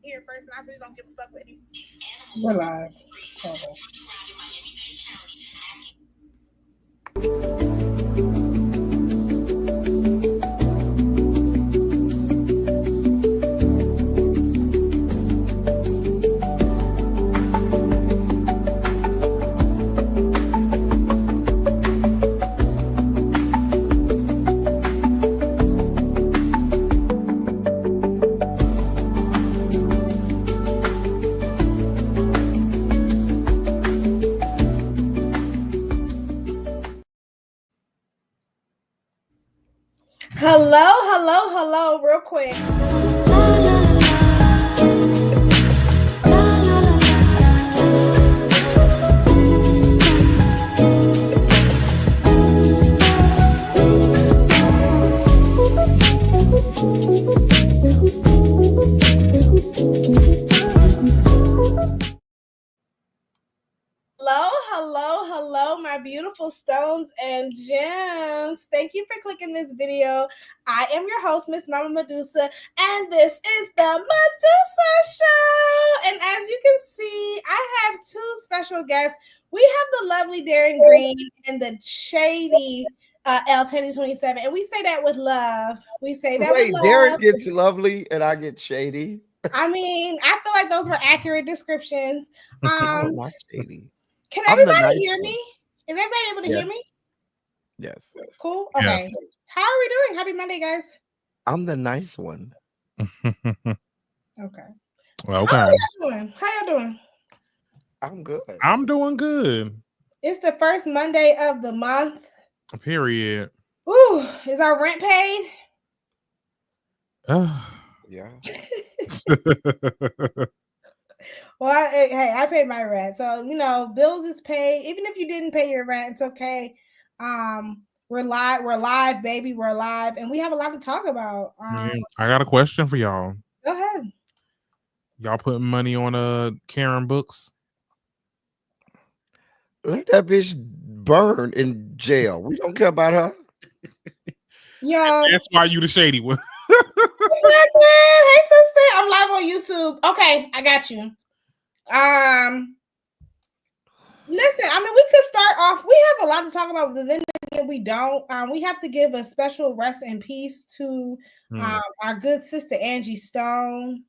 here first, and I really don't give a fuck with any. We're live. Okay. Hello, real quick. Hello, my beautiful stones and gems. Thank you for clicking this video. I am your host, Miss Mama Medusa, and this is the Medusa Show. And as you can see, I have two special guests. We have the lovely Darren Green and the shady L1027, and we say that with love. We say that with love. Darren gets lovely and I get shady. I mean, I feel like those were accurate descriptions. Not shady. Can everybody hear me? Is everybody able to hear me? Yes. Cool. Okay. Yes. How are we doing? Happy Monday, guys. I'm the nice one. Okay. Well, okay. How y'all doing? I'm good. I'm doing good. It's the first Monday of the month. Period. Ooh, is our rent paid? Yeah. Well, I paid my rent, so bills is paid. Even if you didn't pay your rent, it's okay. We're live, baby. We're live, and we have a lot to talk about. I got a question for y'all. Go ahead. Y'all putting money on Karen Books? Let that bitch burn in jail. We don't care about her. Yeah, that's why you the shady one. Hey, sister, I'm live on YouTube. Okay, I got you. Listen, I mean, we could start off. We have a lot to talk about, but then we don't. We have to give a special rest in peace to our good sister Angie Stone.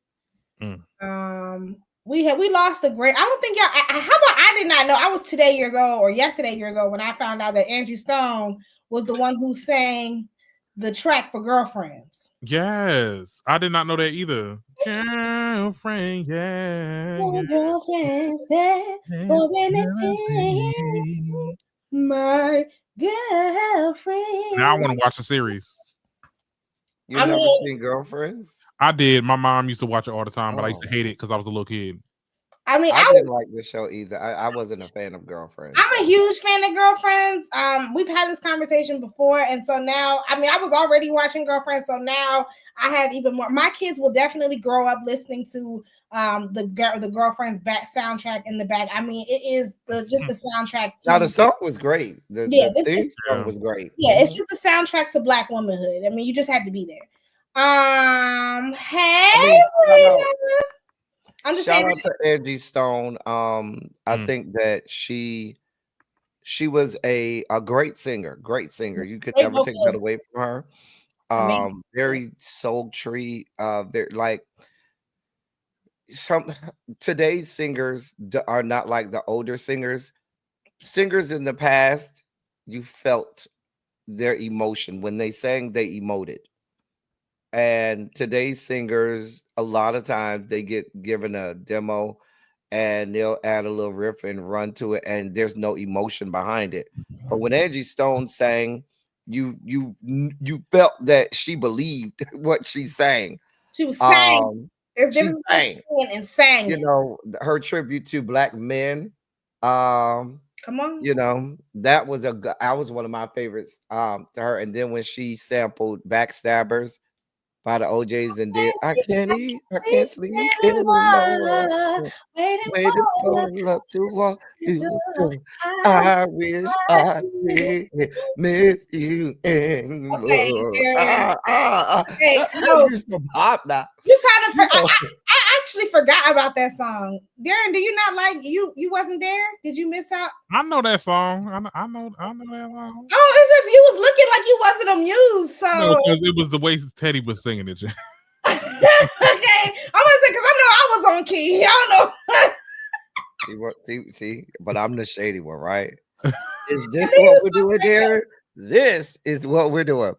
We lost a great. I don't think y'all. How about I did not know? I was yesterday years old when I found out that Angie Stone was the one who sang the track for Girlfriends. Yes, I did not know that either. Girlfriend, yeah. Girlfriends, my girlfriend. Now I want to watch the series. You never seen Girlfriends? I did. My mom used to watch it all the time, but I used to hate it because I was a little kid. I mean, I didn't like this show either. I wasn't a fan of Girlfriends. I'm a huge fan of Girlfriends. We've had this conversation before, and so now, I mean, I was already watching Girlfriends, so now I have even more. My kids will definitely grow up listening to the Girlfriends back soundtrack in the back. I mean, it is just the soundtrack. Now the song was great. The theme song was great. Yeah, it's just the soundtrack to Black womanhood. I mean, you just had to be there. Hey. Shout out to Angie Stone. I think that she was a great singer. You could never take that away from her. Very sultry. Very like today's singers are not like the older singers. Singers in the past, you felt their emotion when they sang. They emoted. And today's singers, a lot of times they get given a demo and they'll add a little riff and run to it, and there's no emotion behind it. But when Angie Stone sang, you felt that she believed what she sang. She was saying. She sang and sang. You know, her tribute to Black men. Come on. You know, that was one of my favorites to her. And then when she sampled Backstabbers by the OJs and did I can't eat, I can't sleep anymore. Waiting for love to walk through the door. I wish I did miss you in love. You kind of I actually forgot about that song. Darren, do you not like you wasn't there? Did you miss out? I know that song. I know that song. Oh, it's just you was looking like you wasn't amused. So No, because it was the way Teddy was singing it. okay, I'm gonna say because I know I was on key. I don't know. See, but I'm the shady one, right? Is this what we're doing there? This is what we're doing.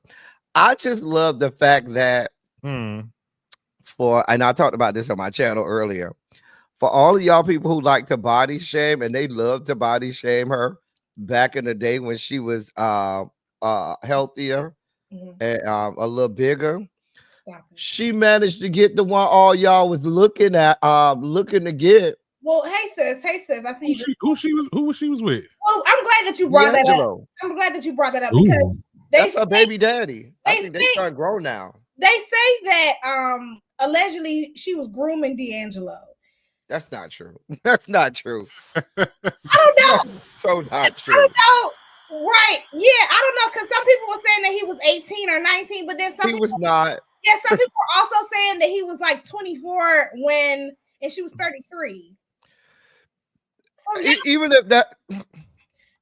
I just love the fact that and I talked about this on my channel earlier. For all of y'all people who like to body shame, and they love to body shame her back in the day when she was healthier and a little bigger. She managed to get the one all y'all was looking to get. Well, hey sis, I see you. Who she was with? Well, I'm glad that you brought that up. I'm glad that you brought that up because that's her baby daddy. I think they start grown now. They say that allegedly she was grooming D'Angelo. That's not true. That's not true. I don't know. So not true. I don't know. Right? Yeah, I don't know because some people were saying that he was 18 or 19, but then some people was not. Yeah, some people were also saying that he was like 24 and she was 33. So even if that 19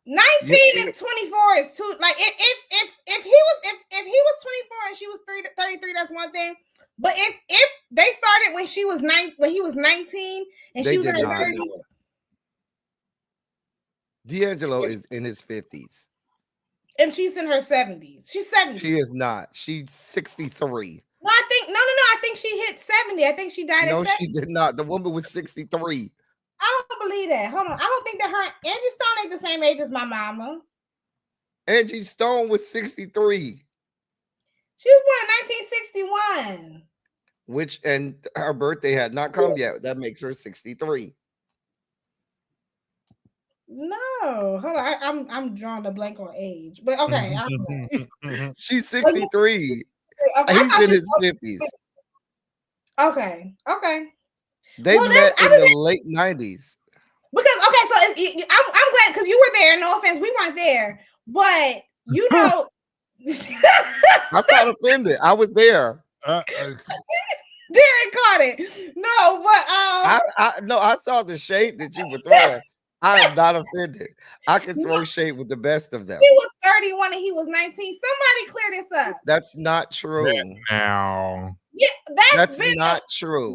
and 24 is two. Like if he was 24 and she was 33, that's one thing. But if they started when he was 19 and she was in her 30s. D'Angelo is in his 50s. And she's in her 70s. She's 70. She is not. She's 63. No, I think she hit 70. I think she died at 70. No, she did not. The woman was 63. I don't believe that. Hold on. I don't think that Angie Stone ain't the same age as my mama. Angie Stone was 63. She was born in 1961. And her birthday had not come yet. That makes her 63. No, hold on. I'm drawing a blank on age, but okay. She's 63. Okay, he's in his 50s. Okay. They met in the late 90s. Because so I'm glad because you were there. No offense, we weren't there, but you know, I'm not offended. I was there. Darren caught it. No, but I saw the shade that you were throwing. I am not offended. I can throw shade with the best of them. He was 31 and he was 19. Somebody clear this up. That's not true. Now. Yeah, that's not true.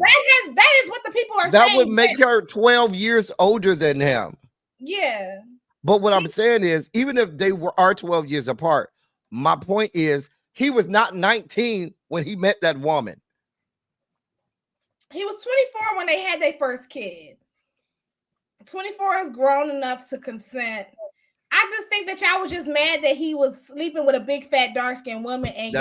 That is what the people are saying. That would make her 12 years older than him. Yeah. But what I'm saying is, even if they are 12 years apart, my point is he was not 19 when he met that woman. He was 24 when they had their first kid. 24 is grown enough to consent. I just think that y'all was just mad that he was sleeping with a big fat dark-skinned woman and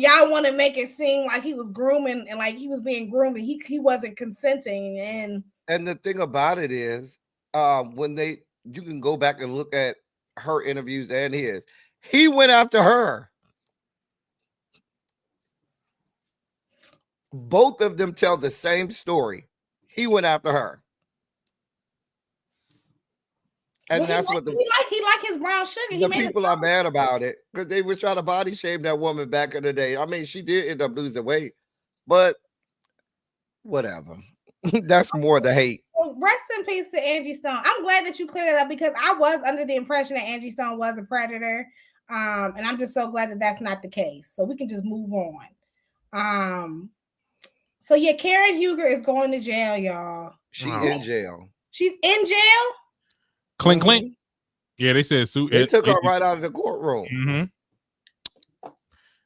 y'all want to make it seem like he was grooming and like he was being groomed and he wasn't consenting. And the thing about it is you can go back and look at her interviews and his. He went after her. Both of them tell the same story. He went after her. And that's what he like his brown sugar. The people are mad about it because they were trying to body shame that woman back in the day. I mean, she did end up losing weight, but whatever. That's more the hate. Well, rest in peace to Angie Stone. I'm glad that you cleared it up because I was under the impression that Angie Stone was a predator. And I'm just so glad that that's not the case. So we can just move on. So yeah, Karen Huger is going to jail, y'all. She's in jail. She's in jail? Clink, clink. Yeah, they said they took her right out of the courtroom. Mm-hmm.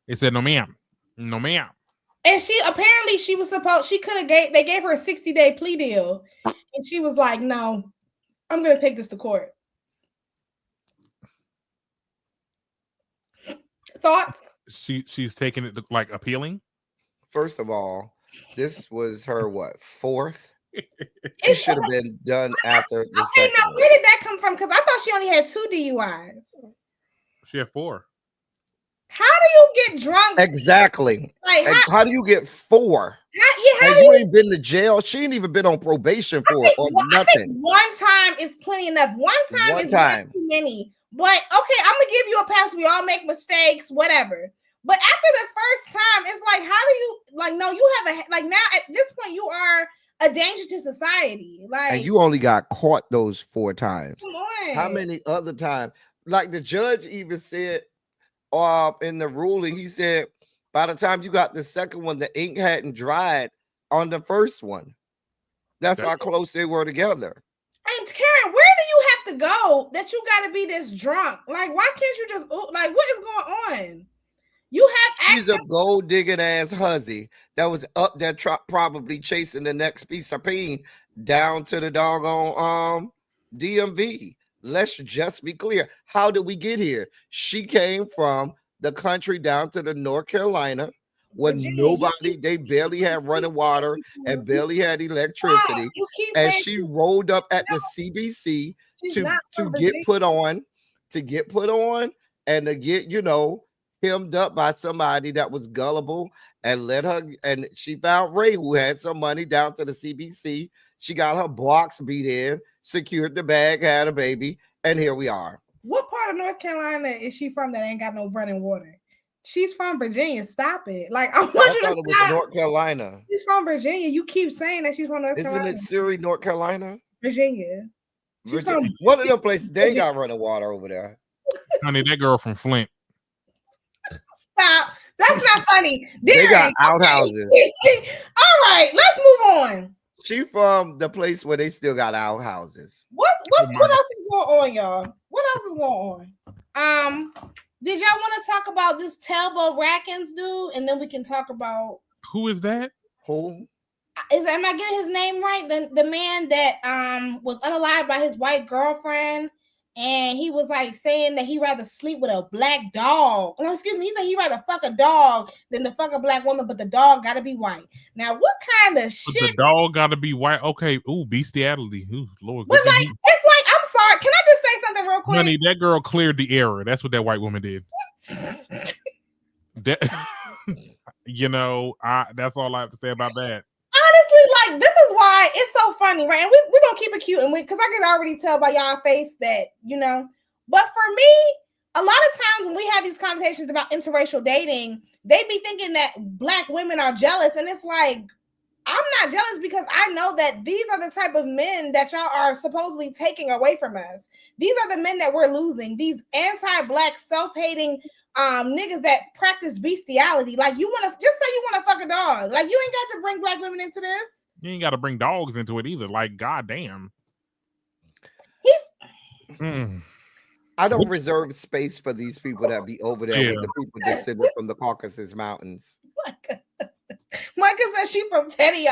They said, no, ma'am. No, ma'am. And they gave her a 60-day plea deal. And she was like, no, I'm going to take this to court. Thoughts? She's taking it like appealing? First of all, this was her, fourth? She should have been done after the second. Now where did that come from? Because I thought she only had 2 DUIs. She had 4. How do you get drunk? Exactly. Like how do you get 4? How you ain't been to jail. She ain't even been on probation for it or nothing. I think one time is plenty enough. One time is not too many. But okay, I'm gonna give you a pass. We all make mistakes, whatever. But after the first time, it's like, how do you like? No, you have a like now at this point you are a danger to society. Like, and you only got caught those 4 times. come on. How many other times? Like the judge even said, in the ruling, he said, by the time you got the second one, the ink hadn't dried on the first one. That's how close they were together. And Karen, where do you have to go that you got to be this drunk? Like, why can't you just like? What is going on? You have She's a gold digging ass hussy that was up there probably chasing the next piece of peen down to the doggone DMV. Let's just be clear. How did we get here? She came from the country down to the North Carolina when they barely had running water and barely had electricity. And she rolled up at the CBC to get put on and to get, hemmed up by somebody that was gullible and let her, and she found Ray, who had some money, down to the CBC. She got her blocks beat in, secured the bag, had a baby, and here we are. What part of North Carolina is she from that ain't got no running water? She's from Virginia. Stop it. Like, I want you to stop. North Carolina. She's from Virginia. You keep saying that she's from North Carolina. Isn't it Surrey, North Carolina? Virginia. She's from one of the places they got running water over there. Honey, that girl from Flint. Stop. That's not funny. They got outhouses. All right, let's move on. She from the place where they still got outhouses. What else is going on, y'all? What else is going on? Did y'all want to talk about this Telbo Rackins dude, and then we can talk about who is that? Who? Am I getting his name right? The man that was unalived by his white girlfriend, and he was like saying that he'd rather sleep with a black dog. Oh, excuse me, he said he'd rather fuck a dog than to fuck a black woman, but the dog gotta be white. Now, what kind of shit? But the dog gotta be white. Okay, ooh, bestiality. Ooh, Lord. But like, it's like, I'm sorry. Can I just say something real quick? Honey, that girl cleared the error. That's what that white woman did. That, that's all I have to say about that. Honestly, like, this is why it's so funny, right? And we're gonna keep it cute, and because I can already tell by y'all face that, But for me, a lot of times when we have these conversations about interracial dating, they be thinking that black women are jealous, and it's like, I'm not jealous because I know that these are the type of men that y'all are supposedly taking away from us. These are the men that we're losing. These anti-black, self-hating niggas that practice bestiality. Like, you want to just say you want to fuck a dog. Like, you ain't got to bring black women into this. You ain't got to bring dogs into it either. Like, goddamn. I don't reserve space for these people that be over there with the people descended from the Caucasus Mountains. Micah says she from Teddy.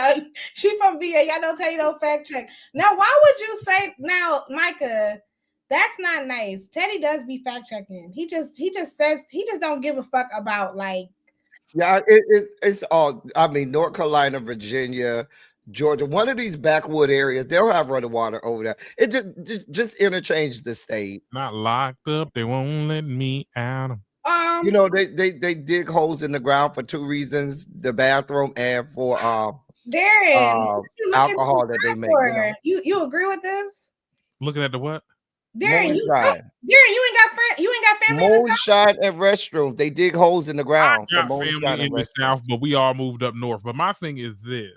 She from VA. Y'all know Teddy don't fact check. Now, why would you say now, Micah? That's not nice. Teddy does be fact checking. He just says he just don't give a fuck about like. Yeah, it's all. I mean, North Carolina, Virginia, Georgia, one of these backwood areas, they'll have running water over there. It just interchange the state. Not locked up. They won't let me out. They dig holes in the ground for 2 reasons: the bathroom and for Darren, alcohol that they make. You agree with this? Looking at the what? Darren, you ain't got family. Moonshine and restroom. They dig holes in the ground. I got family in the South, but we all moved up north. But my thing is this,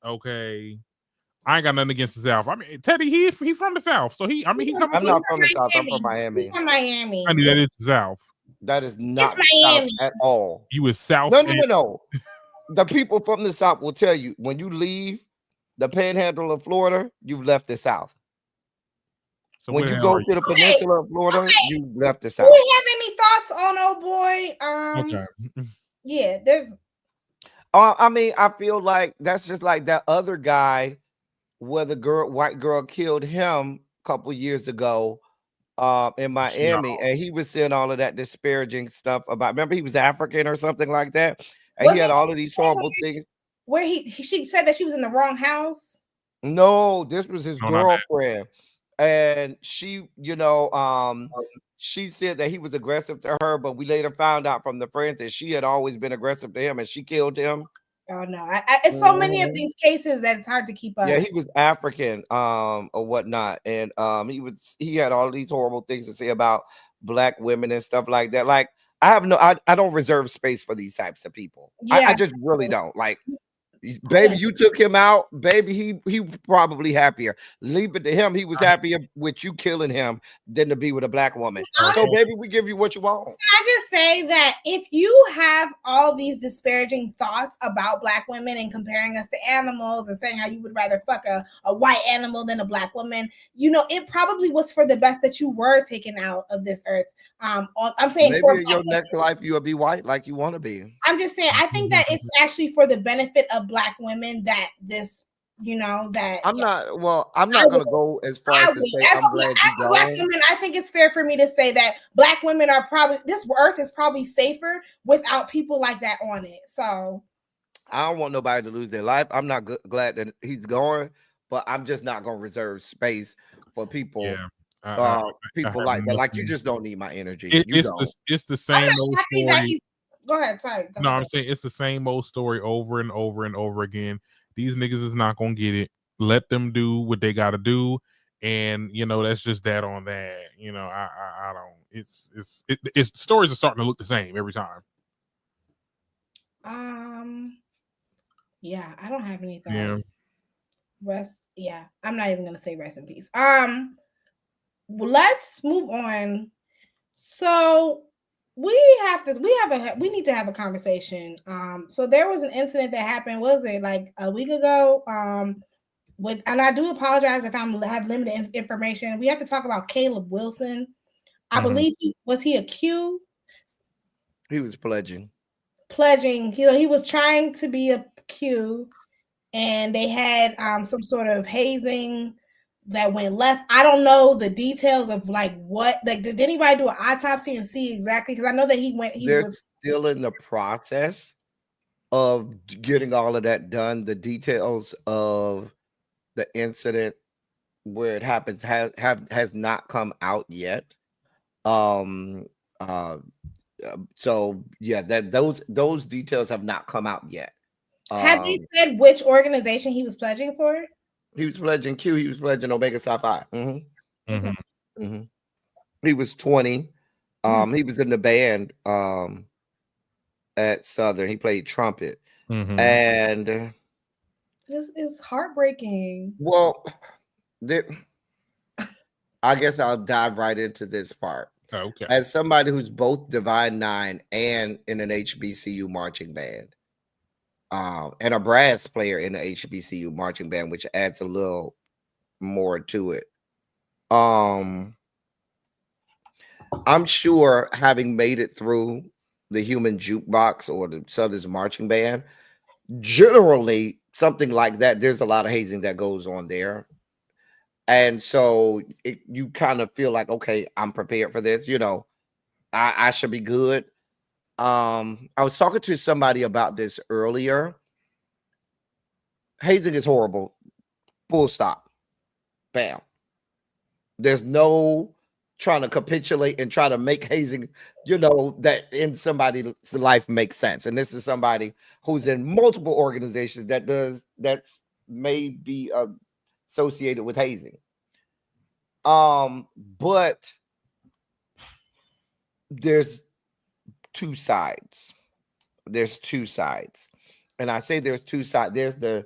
okay? I ain't got nothing against the South. I mean, Teddy, he from the South, so I'm not from the South. I'm from Miami. He's from Miami. I mean, that is the South. That is not South at all. You was South. No. The people from the South will tell you when you leave the Panhandle of Florida, you've left the South. So when you go to the peninsula of Florida, you left the South. Do we have any thoughts on oh boy? Okay. Yeah, there's. I mean, I feel like that's just like that other guy where the white girl killed him a couple years ago in Miami, and he was saying all of that disparaging stuff about. Remember, he was African or something like that, and he had all of these horrible things. Where she said that she was in the wrong house. No, this was his girlfriend. And she, she said that he was aggressive to her, but we later found out from the friends that she had always been aggressive to him and she killed him. Oh no, it's so many of these cases that it's hard to keep up. Yeah, he was African, or whatnot, and he had all these horrible things to say about black women and stuff like that. Like I don't reserve space for these types of people. I Yeah. just really don't. Like, baby, you took him out, baby. He probably happier. Leave it to him. He was happier with you killing him than to be with a black woman. So, baby, we give you what you want. I just say that if you have all these disparaging thoughts about black women and comparing us to animals and saying how you would rather fuck a white animal than a black woman, you know, it probably was for the best that you were taken out of this earth. I'm saying maybe in your next life you'll be white like you want to be. I'm just saying, I think that it's actually for the benefit of black women that this, you know, that I'm not gonna go as far as to say I'm glad you black gone. women, I think it's fair for me to say that black women are probably, this earth is probably safer without people like that on it. So I don't want nobody to lose their life. I'm not glad that he's gone, but I'm just not gonna reserve space for people. Yeah. People like that. Like, you just don't need my energy. It's the same old story. Go ahead. Sorry. No, I'm saying it's the same old story over and over and over again. These niggas is not gonna get it. Let them do what they gotta do, and you know that's just that on that. You know, I don't. It's stories are starting to look the same every time. Yeah, I don't have anything. Yeah. Yeah, I'm not even gonna say rest in peace. Let's move on. So we need to have a conversation. So there was an incident that happened, was it like a week ago? And I do apologize if I have limited information. We have to talk about Caleb Wilson. I believe he accused? He was pledging. He was trying to be a Q, and they had some sort of hazing that went left. I don't know the details of like what, like, did anybody do an autopsy and see exactly? Because I know that They're still in the process of getting all of that done. The details of the incident where it happens has not come out yet. So yeah, those details have not come out yet. Have they said which organization he was pledging for? He was pledging Q. He was pledging Omega Psi Phi. He was 20. He was in the band at Southern. He played trumpet, and this is heartbreaking. Well, I guess I'll dive right into this part. Okay. As somebody who's both Divine Nine and in an HBCU marching band, and a brass player in the HBCU marching band, which adds a little more to it. I'm sure, having made it through the Human Jukebox or the Southern's marching band, generally something like that, there's a lot of hazing that goes on there. And so you kind of feel like, okay, I'm prepared for this. You know, I should be good. I was talking to somebody about this earlier. Hazing is horrible. Full stop. Bam. There's no trying to capitulate and try to make hazing, you know, that in somebody's life makes sense. And this is somebody who's in multiple organizations that's may be associated with hazing. But there's two sides. And I say there's two sides. There's the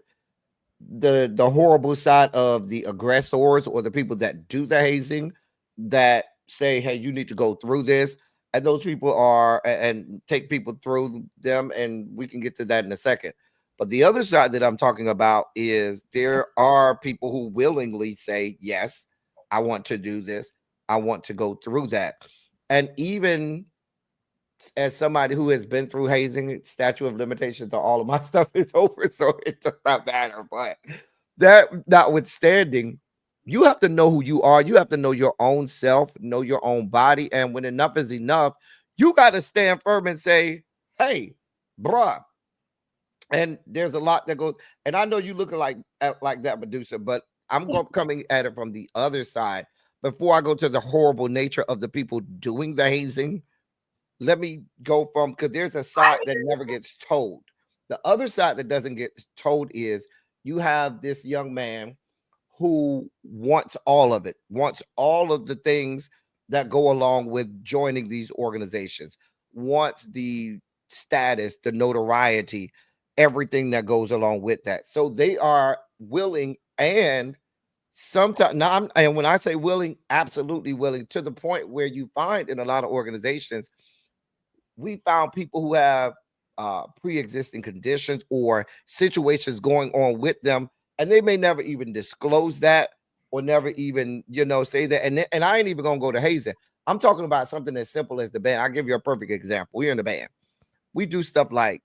horrible side of the aggressors or the people that do the hazing, that say, hey, you need to go through this. And those people are, and take people through them. And we can get to that in a second. But the other side that I'm talking about is there are people who willingly say, yes, I want to do this. I want to go through that. And even as somebody who has been through hazing, statute of limitations on all of my stuff is over, so it does not matter. But that notwithstanding, you have to know who you are. You have to know your own self, know your own body. And when enough is enough, you got to stand firm and say, hey, bruh. And there's a lot that goes, and I know you looking like that, Medusa, but I'm coming at it from the other side. Before I go to the horrible nature of the people doing the hazing, let me go from, because there's a side that never gets told. The other side that doesn't get told is you have this young man who wants all of it, wants all of the things that go along with joining these organizations, wants the status, the notoriety, everything that goes along with that. So they are willing, and sometimes now and when I say willing, absolutely willing, to the point where you find in a lot of organizations, we found people who have pre-existing conditions or situations going on with them, and they may never even disclose that or never even say that. And I ain't even gonna go to hazing. I'm talking about something as simple as the band. I'll give you a perfect example. We're in the band. We do stuff like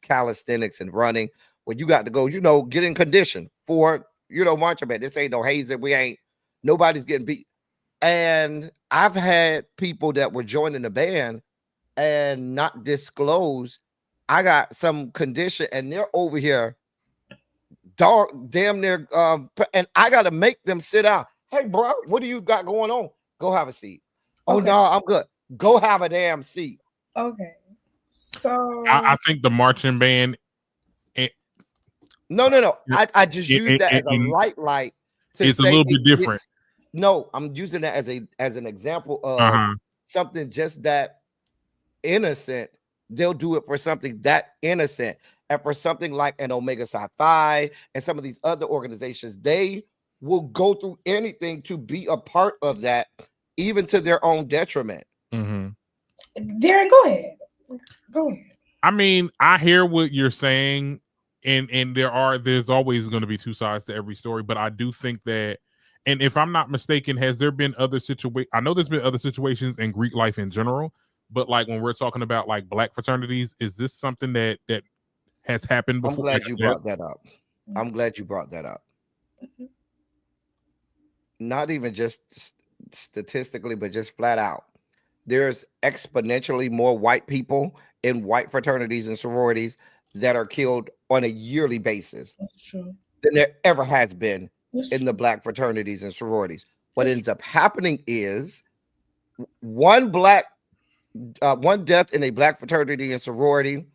calisthenics and running, where you got to go get in condition for marching band. This ain't no hazing. We ain't Nobody's getting beat. And I've had people that were joining the band and not disclose I got some condition, and they're over here damn near and I gotta make them sit down. Hey bro, what do you got going on? Go have a seat. Oh no, I'm good. Go have a damn seat. Okay. So I think the marching band. No. I just use that as a light to it's say a little bit different. No, I'm using that as an example of something just that innocent. They'll do it for something that innocent. And for something like an Omega Psi Phi and some of these other organizations, they will go through anything to be a part of that, even to their own detriment. Darren, go ahead. I mean, I hear what you're saying, and there's always going to be two sides to every story, but I do think that, and if I'm not mistaken, has there been other situations? I know there's been other situations in Greek life in general, but like when we're talking about like black fraternities, is this something that has happened before? I'm glad you brought that up. Not even just statistically, but just flat out. There's exponentially more white people in white fraternities and sororities that are killed on a yearly basis than there ever has been in the black fraternities and sororities. What ends up happening is one death in a black fraternity and sorority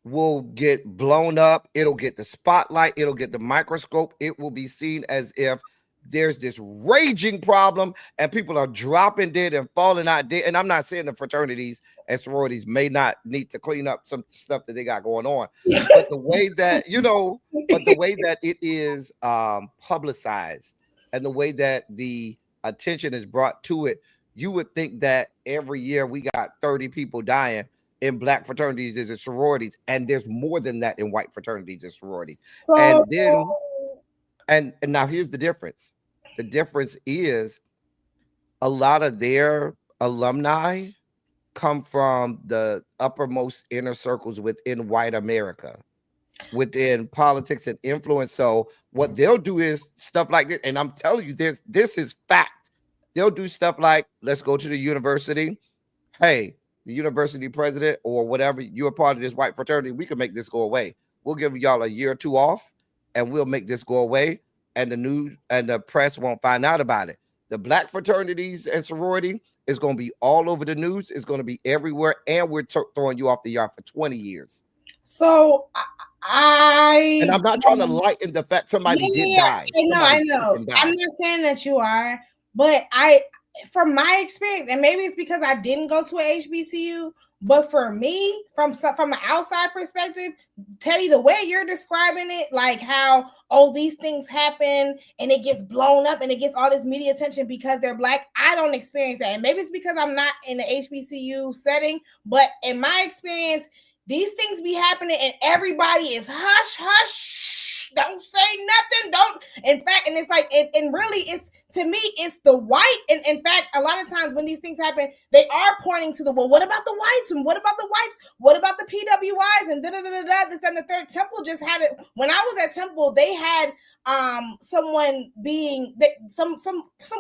will get blown up. It'll get the spotlight. It'll get the microscope. It will be seen as if there's this raging problem and people are dropping dead and falling out dead. And I'm not saying the fraternities and sororities may not need to clean up some stuff that they got going on, but the way that, it is publicized and the way that the attention is brought to it, you would think that every year we got 30 people dying in black fraternities and sororities, and there's more than that in white fraternities and sororities. And now here's the difference. The difference is a lot of their alumni come from the uppermost inner circles within white America, within politics and influence. So what they'll do is stuff like this, and I'm telling you, this is fact. They'll do stuff like, let's go to the university. Hey, the university president or whatever, you're a part of this white fraternity, we can make this go away. We'll give y'all a year or two off and we'll make this go away, and the news and the press won't find out about it. The black fraternities and sorority is going to be all over the news. It's going to be everywhere, and we're throwing you off the yard for 20 years. So and I'm not trying to lighten the fact somebody did die. I know. I'm not saying that you are, but from my experience, and maybe it's because I didn't go to a HBCU, but for me, from an outside perspective, Teddy, the way you're describing it, like how, these things happen and it gets blown up and it gets all this media attention because they're black, I don't experience that. And maybe it's because I'm not in the HBCU setting, but in my experience, these things be happening and everybody is hush, don't say nothing, don't. In fact, and it's like, and really, it's, to me, it's the white. And in fact, a lot of times when these things happen, they are pointing to what about the whites? And what about the whites? What about the PWIs? And this and the third. Temple just had it. When I was at Temple, they had someone being some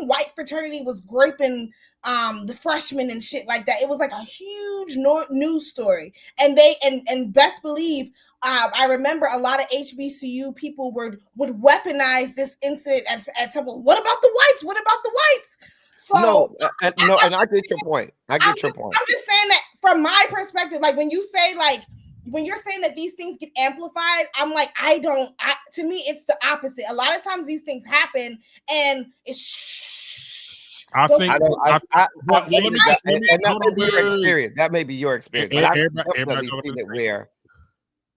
white fraternity was graping the freshmen and shit like that. It was like a huge news story. And and best believe, I remember a lot of HBCU people would weaponize this incident at Temple. What about the whites? What about the whites? So and I get your point. I'm just saying that from my perspective, like when you're saying that these things get amplified, I'm like, to me, it's the opposite. A lot of times these things happen and it's I think. Let me and that may be your wait. experience. That may be your experience, but I've definitely seen it where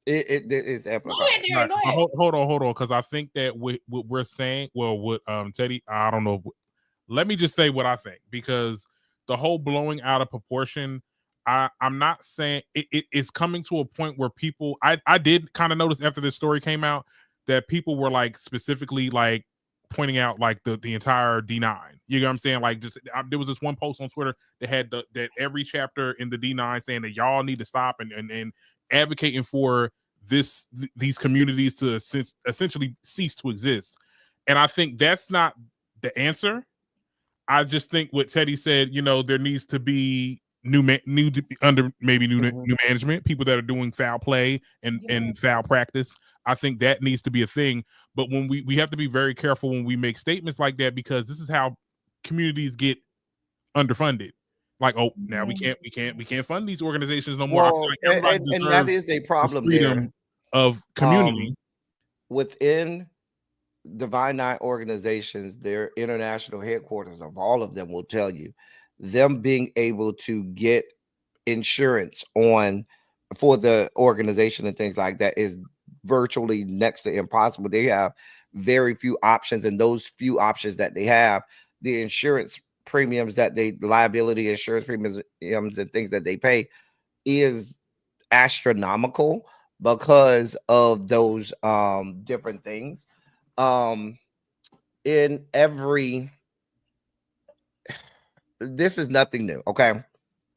it is amplified. Go ahead, Darren, go ahead. Hold on, because I think that what we're saying, well, what Teddy, I don't know. Let me just say what I think, because the whole blowing out of proportion, I'm not saying it's coming to a point where people, I did kind of notice after this story came out that people were like specifically like pointing out like the entire D9. You know what I'm saying? Like just there was this one post on Twitter that had that every chapter in the D9 saying that y'all need to stop and advocating for these communities to essentially cease to exist. And I think that's not the answer. I just think what Teddy said, you know, there needs to be new management, people that are doing foul play and foul practice. I think that needs to be a thing. But when we have to be very careful when we make statements like that, because this is how communities get underfunded. Like, oh, now we can't fund these organizations no more. Well, like and that is a problem there of community within Divine Nine organizations. Their international headquarters of all of them will tell you, them being able to get insurance for the organization and things like that is virtually next to impossible. They have very few options, and those few options that they have, the insurance premiums liability insurance premiums and things that they pay is astronomical because of those different things. This is nothing new, okay?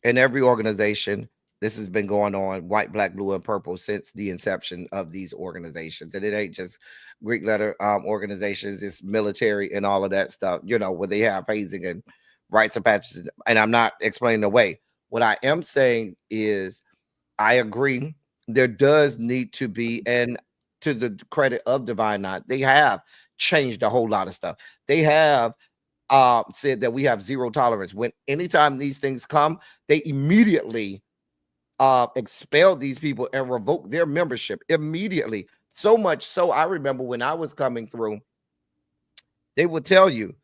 In every organization, this has been going on, white, black, blue, and purple, since the inception of these organizations. And it ain't just Greek letter organizations, it's military and all of that stuff, you know, where they have hazing and rites of passage. And I'm not explaining away. What I am saying is I agree there does need to be, and to the credit of Divine Nine, they have changed a whole lot of stuff. They have said that we have zero tolerance. When anytime these things come, they immediately expel these people and revoke their membership immediately. So much so, I remember when I was coming through, they would tell you,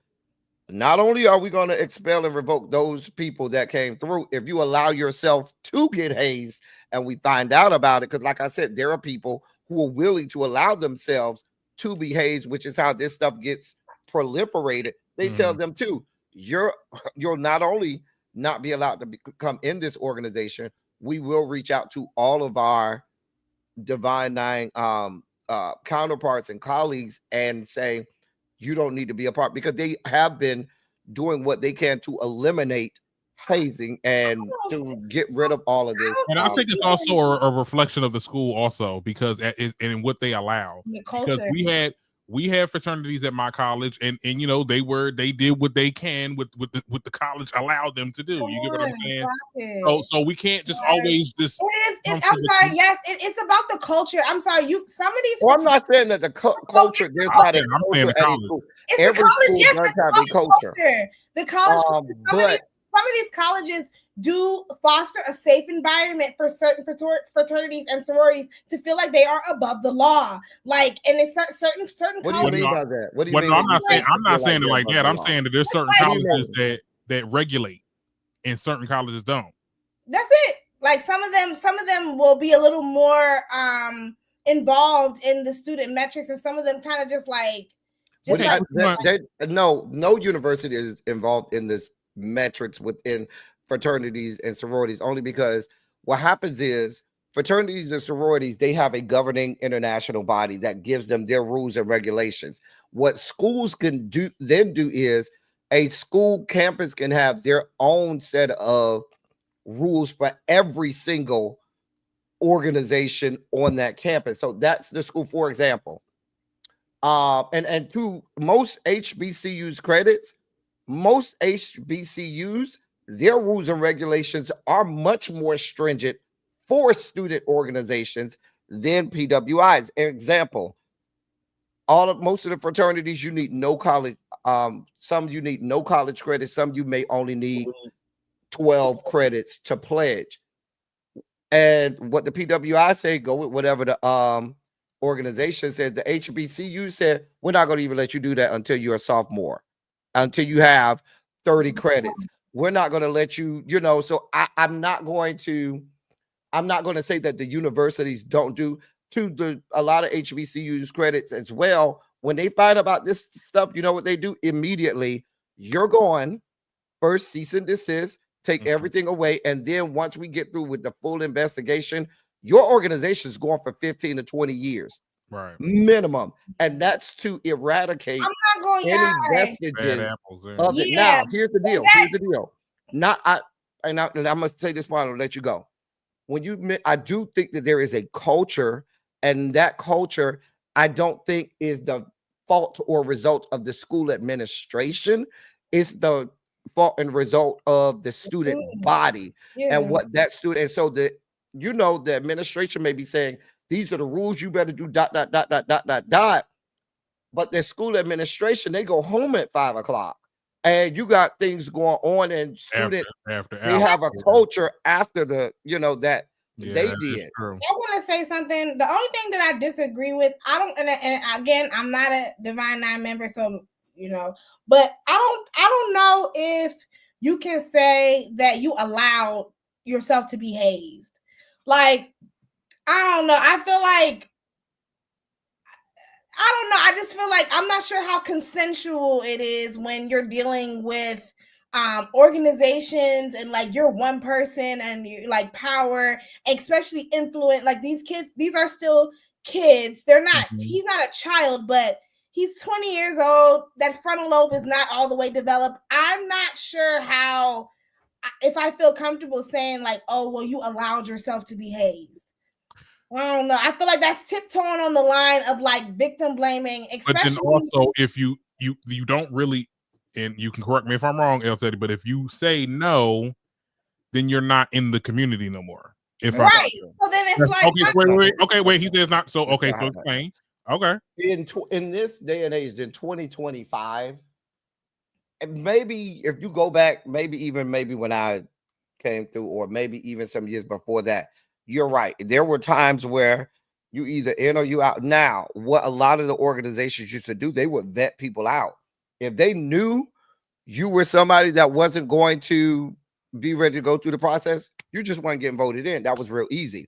not only are we going to expel and revoke those people that came through, if you allow yourself to get hazed and we find out about it, because like I said, there are people who are willing to allow themselves to be hazed, which is how this stuff gets proliferated. They tell them too, you'll not only not be allowed to come in this organization, we will reach out to all of our Divine Nine counterparts and colleagues and say, you don't need to be a part, because they have been doing what they can to eliminate hazing and to get rid of all of this. And I think it's also a reflection of the school also, because and what they allow. The culture. Because we had fraternities at my college, and you know they did what they can with the college allowed them to do. You get what I'm saying? So we can't just always just. I'm sorry. Yes, it's about the culture. I'm sorry. Some of these. Well, I'm not saying that the culture. There's not a culture at any school. Every school does have a culture. The college, some of these colleges do foster a safe environment for certain fraternities and sororities to feel like they are above the law. Like, and it's certain what colleges. Do you mean by that? What do you mean? No, I'm not saying it like that. I'm saying that there's certain colleges that regulate, and certain colleges don't. That's it. Like some of them will be a little more involved in the student metrics, and some of them kind of just like. No university is involved in this metrics within fraternities and sororities, only because what happens is fraternities and sororities, they have a governing international body that gives them their rules and regulations. What schools can do is a school campus can have their own set of rules for every single organization on that campus. So that's the school, for example. And to most HBCUs credits, most HBCUs, their rules and regulations are much more stringent for student organizations than PWIs. Example, most of the fraternities, you need no college. Some you need no college credits. Some you may only need 12 credits to pledge. And what the PWI say, go with whatever the organization said. The HBCU said, we're not going to even let you do that until you're a sophomore, until you have 30 credits. We're not going to let you, so I'm not going to say that the universities don't do a lot of HBCUs credits as well. When they find about this stuff, you know what they do? Immediately, you're going first, cease and desist, take everything away. And then once we get through with the full investigation, your organization is going for 15 to 20 years. Right. Minimum. And that's to eradicate any vestiges of it. Now, here's the deal. And I must say this part, I'll let you go. I do think that there is a culture, and that culture, I don't think is the fault or result of the school administration. It's the fault and result of the student body and what that student. And so the administration may be saying, these are the rules, you better do ... But the school administration, they go home at 5 o'clock. And you got things going on, and students they have a culture after the that they did. I want to say something. The only thing that I disagree with, and again, I'm not a Divine Nine member, so but I don't know if you can say that you allowed yourself to be hazed. Like, I don't know. I feel like I just feel like I'm not sure how consensual it is when you're dealing with organizations and like you're one person and you like power, especially influence. Like these kids, these are still kids. They're not. He's not a child, but he's 20 years old. That frontal lobe is not all the way developed. I'm not sure if I feel comfortable saying like, oh, well, you allowed yourself to be hazed. I don't know. I feel like that's tiptoeing on the line of like victim blaming, especially. But then also, if you don't really, and you can correct me if I'm wrong, El Teddy, but if you say no, then you're not in the community no more. So then it's like wait. He says not. So so explain. Okay. In this day and age, in 2025, and maybe if you go back, maybe when I came through, or maybe even some years before that. You're right. There were times where you either in or you out. Now, what a lot of the organizations used to do, they would vet people out. If they knew you were somebody that wasn't going to be ready to go through the process, you just weren't getting voted in. That was real easy.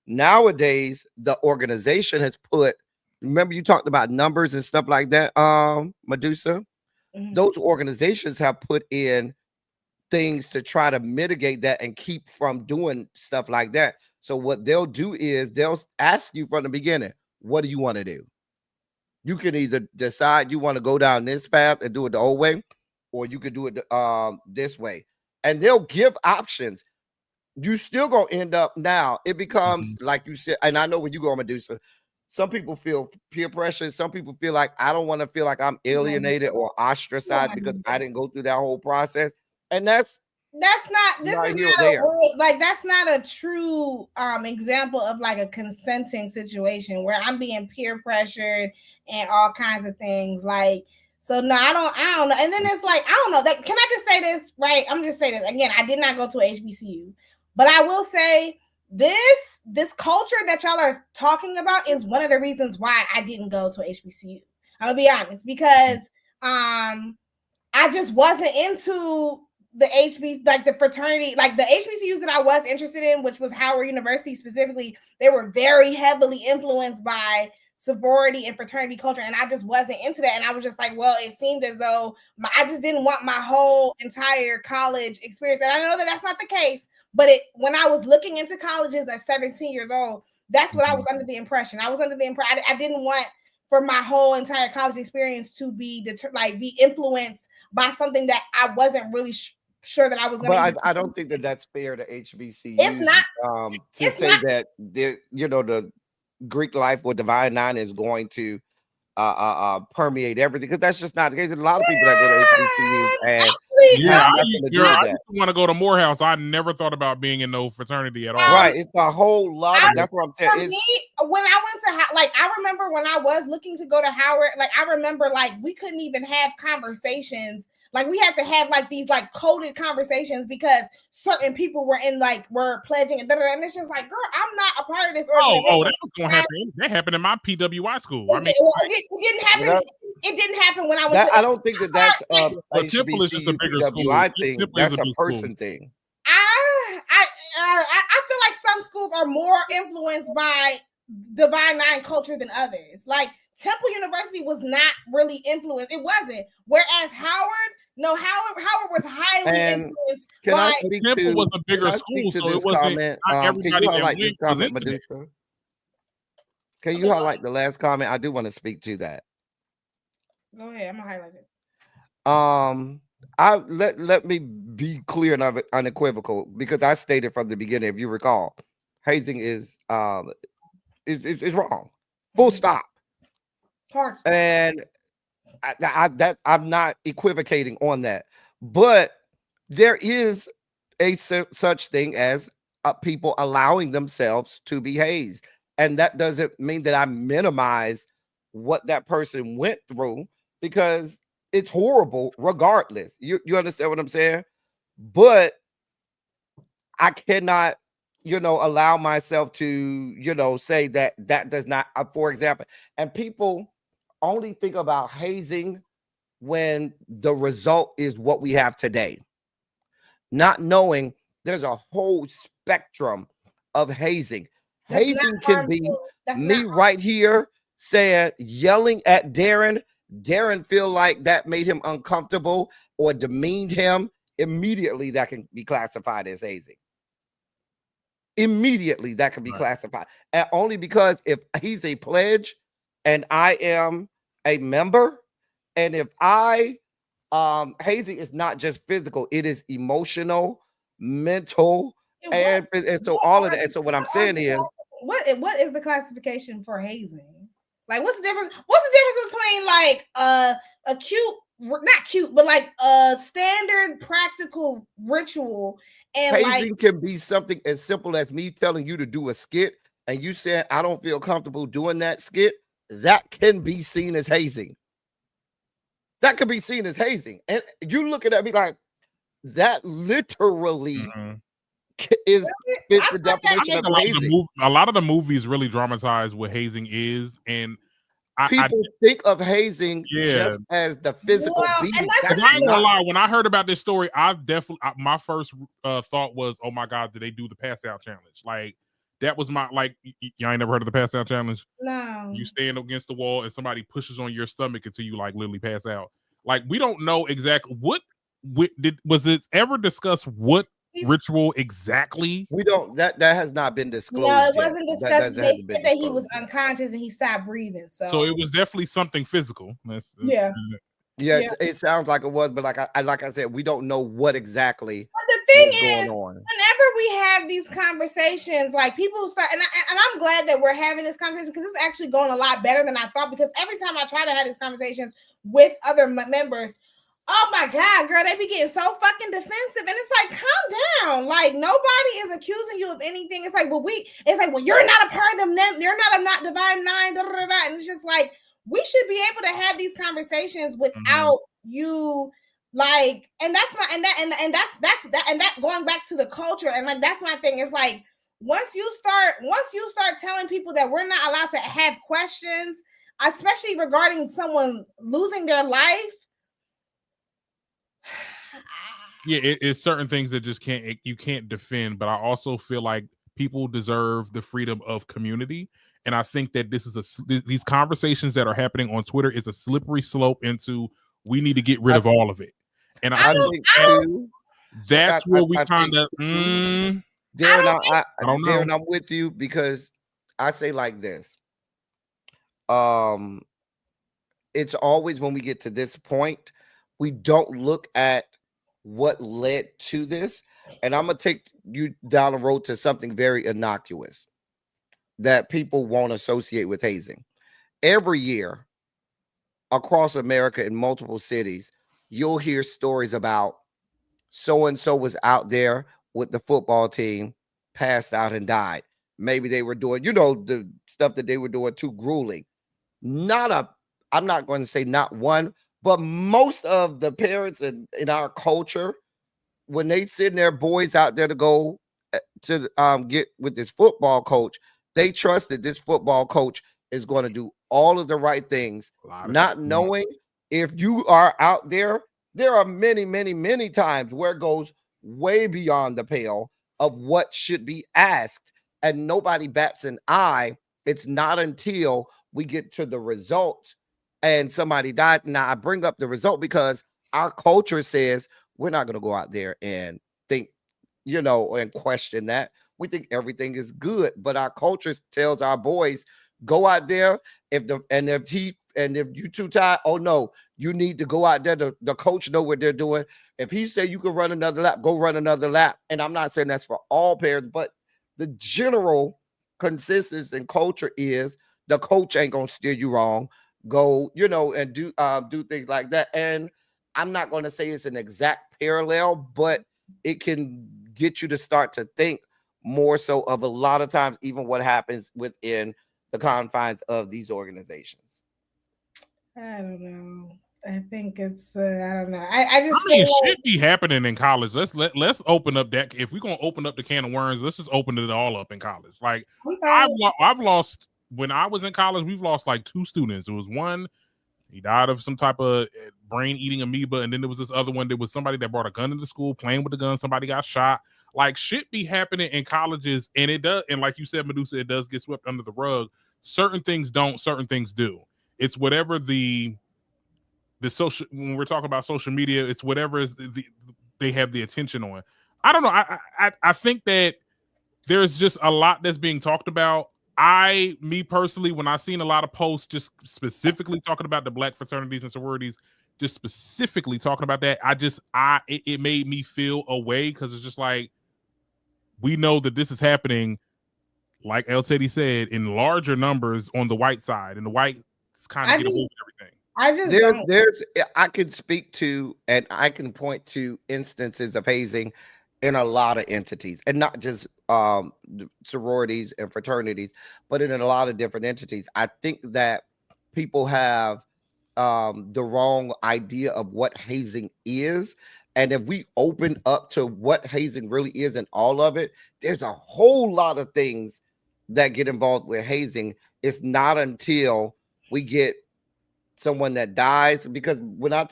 Nowadays, the organization has remember you talked about numbers and stuff like that, Medusa? Those organizations have put in things to try to mitigate that and keep from doing stuff like that. So what they'll do is they'll ask you from the beginning, what do you want to do? You can either decide you want to go down this path and do it the old way, or you could do it this way. And they'll give options. You still gonna end up now. It becomes like you said, and I know when you go on Medusa, some people feel peer pressure. Some people feel like I don't want to feel like I'm alienated or ostracized because I didn't go through that whole process. And that's not that's not a true example of like a consenting situation where I'm being peer pressured and all kinds of things. Like, so no, I don't know. And then it's like, I don't know. Can I just say this, right? I'm just saying this again. I did not go to a HBCU, but I will say this culture that y'all are talking about is one of the reasons why I didn't go to a HBCU. I'm gonna be honest, because I just wasn't into the fraternity, like the HBCUs that I was interested in, which was Howard University specifically. They were very heavily influenced by sorority and fraternity culture, and I just wasn't into that. And I was just like, well, it seemed as though I just didn't want my whole entire college experience. And I know that that's not the case, but when I was looking into colleges at 17 years old, that's what I was under the impression. I was under the impression I didn't want for my whole entire college experience to be be influenced by something that I wasn't really sure that I was going to. But I don't think that that's fair to HBCUs. It's not to say that the Greek life or Divine Nine is going to permeate everything, because that's just not the case. There's a lot of people that go to HBCUs I want to go to Morehouse. I never thought about being in no fraternity at all. Right, it's a whole lot of that's what I'm telling you. When I went to I remember when I was looking to go to Howard, I remember we couldn't even have conversations. Like we had to have these coded conversations because certain people were were pledging and it's just like, girl, I'm not a part of this organization. Oh, that was gonna happen. That happened in my PWI school. It didn't happen. it didn't happen when I was. That, I don't think that that's like, But Temple is just a bigger school. HBCU thing. Temple is That's a big person school. thing. I feel like some schools are more influenced by Divine Nine culture than others. Like Temple University was not really influenced. It wasn't. Whereas Howard was highly And influenced can I by. speak Temple to? was a bigger Can I school, speak to so this it wasn't comment? not Can everybody you that highlight went this was comment, into that. Medusa? Can you highlight the last comment? I do want to speak to that. Go ahead. I'm gonna highlight it. I let me be clear and unequivocal, because I stated from the beginning, if you recall, hazing is wrong. Full stop. Hard stop. And I'm not equivocating on that, but there is a such thing as people allowing themselves to be hazed, and that doesn't mean that I minimize what that person went through, because it's horrible regardless. You understand what I'm saying? But I cannot, allow myself to, say that does not, for example, and people only think about hazing when the result is what we have today, not knowing there's a whole spectrum of hazing. That's Hazing not can be harmful. That's me not right here saying, yelling at Darren feel like that made him uncomfortable or demeaned him. Immediately that can be classified as hazing. Immediately that can be classified. And only because if he's a pledge and I am a member, and if I hazing is not just physical, it is emotional, mental, and so all of that. And so what I'm saying is, what is the classification for hazing? Like, what's the difference? What's the difference between like a cute, not cute, but like a standard practical ritual and hazing like can be something as simple as me telling you to do a skit and you said I don't feel comfortable doing that skit. That can be seen as hazing. That could be seen as hazing. And you looking at me like that literally is fits the definition of hazing. A lot of the movies really dramatize what hazing is, and people think of hazing just as the physical beating. I'm not gonna lie. When I heard about this story, my first thought was, "Oh my god, did they do the pass out challenge?" Like that was my y'all ain't never heard of the pass out challenge? No. You stand against the wall and somebody pushes on your stomach until you like literally pass out. Like we don't know exactly was it ever discussed what ritual exactly? We don't. That has not been disclosed. No, it wasn't discussed. They said that he was unconscious and he stopped breathing. So it was definitely something physical. Yeah, it sounds like it was, but like I said, we don't know what exactly. But the thing is, going on. Whenever we have these conversations, like people start, and I'm glad that we're having this conversation because it's actually going a lot better than I thought. Because every time I try to have these conversations with other members, oh my God, girl, they be getting so fucking defensive. And it's like, calm down. Like, nobody is accusing you of anything. It's like, well, you're not a part of them. You're not Divine Nine. Da, da, da, da. And it's just like, we should be able to have these conversations without you, like, and that's my, and that's going back to the culture. And like, that's my thing. It's like, once you start telling people that we're not allowed to have questions, especially regarding someone losing their life. Yeah, it's certain things that just you can't defend, but I also feel like people deserve the freedom of community, and I think that these conversations that are happening on Twitter is a slippery slope into we need to get rid of all of it, and I think that's where we kind of. Darren, I don't know. Darren, I'm with you because I say like this. It's always when we get to this point, we don't look at what led to this. And I'm going to take you down the road to something very innocuous that people won't associate with hazing. Every year across America in multiple cities, you'll hear stories about so-and-so was out there with the football team, passed out and died. Maybe they were doing, the stuff that they were doing too grueling. I'm not going to say not one, but most of the parents in our culture, when they send their boys out there to go to get with this football coach, they trust that this football coach is going to do all of the right things, not shit. knowing if you are out there. There are many, many, many times where it goes way beyond the pale of what should be asked, and nobody bats an eye. It's not until we get to the result and somebody died. Now, I bring up the result because our culture says we're not going to go out there and think, and question that. We think everything is good, but our culture tells our boys, go out there. If you too tired, oh no, you need to go out there. The coach know what they're doing. If he say you can run another lap, go run another lap. And I'm not saying that's for all parents, but the general consensus and culture is the coach ain't gonna steer you wrong. Go, and do things like that. And I'm not going to say it's an exact parallel, but it can get you to start to think more so of a lot of times, even what happens within the confines of these organizations. I don't know. I think it's I don't know. I just mean, shit be happening in college. Let's open up that. If we're gonna open up the can of worms, let's just open it all up in college. Like I've lost when I was in college. We've lost like 2 students. It was one, he died of some type of brain eating amoeba, and then there was this other one. There was somebody that brought a gun into school, playing with the gun. Somebody got shot. Like shit be happening in colleges, and it does. And like you said, Medusa, it does get swept under the rug. Certain things don't. Certain things do. It's whatever the social, when we're talking about social media, it's whatever is they have the attention on. I don't know. I think that there's just a lot that's being talked about. Me personally, when I've seen a lot of posts just specifically talking about the Black fraternities and sororities, just specifically talking about that, it made me feel a way, because it's just like, we know that this is happening, like El Teddy said, in larger numbers on the white side, and the whites kind of get away with everything. I can speak to, and I can point to instances of hazing in a lot of entities, and not just sororities and fraternities, but in a lot of different entities. I think that people have the wrong idea of what hazing is. And if we open up to what hazing really is and all of it, there's a whole lot of things that get involved with hazing. It's not until we get someone that dies, because when I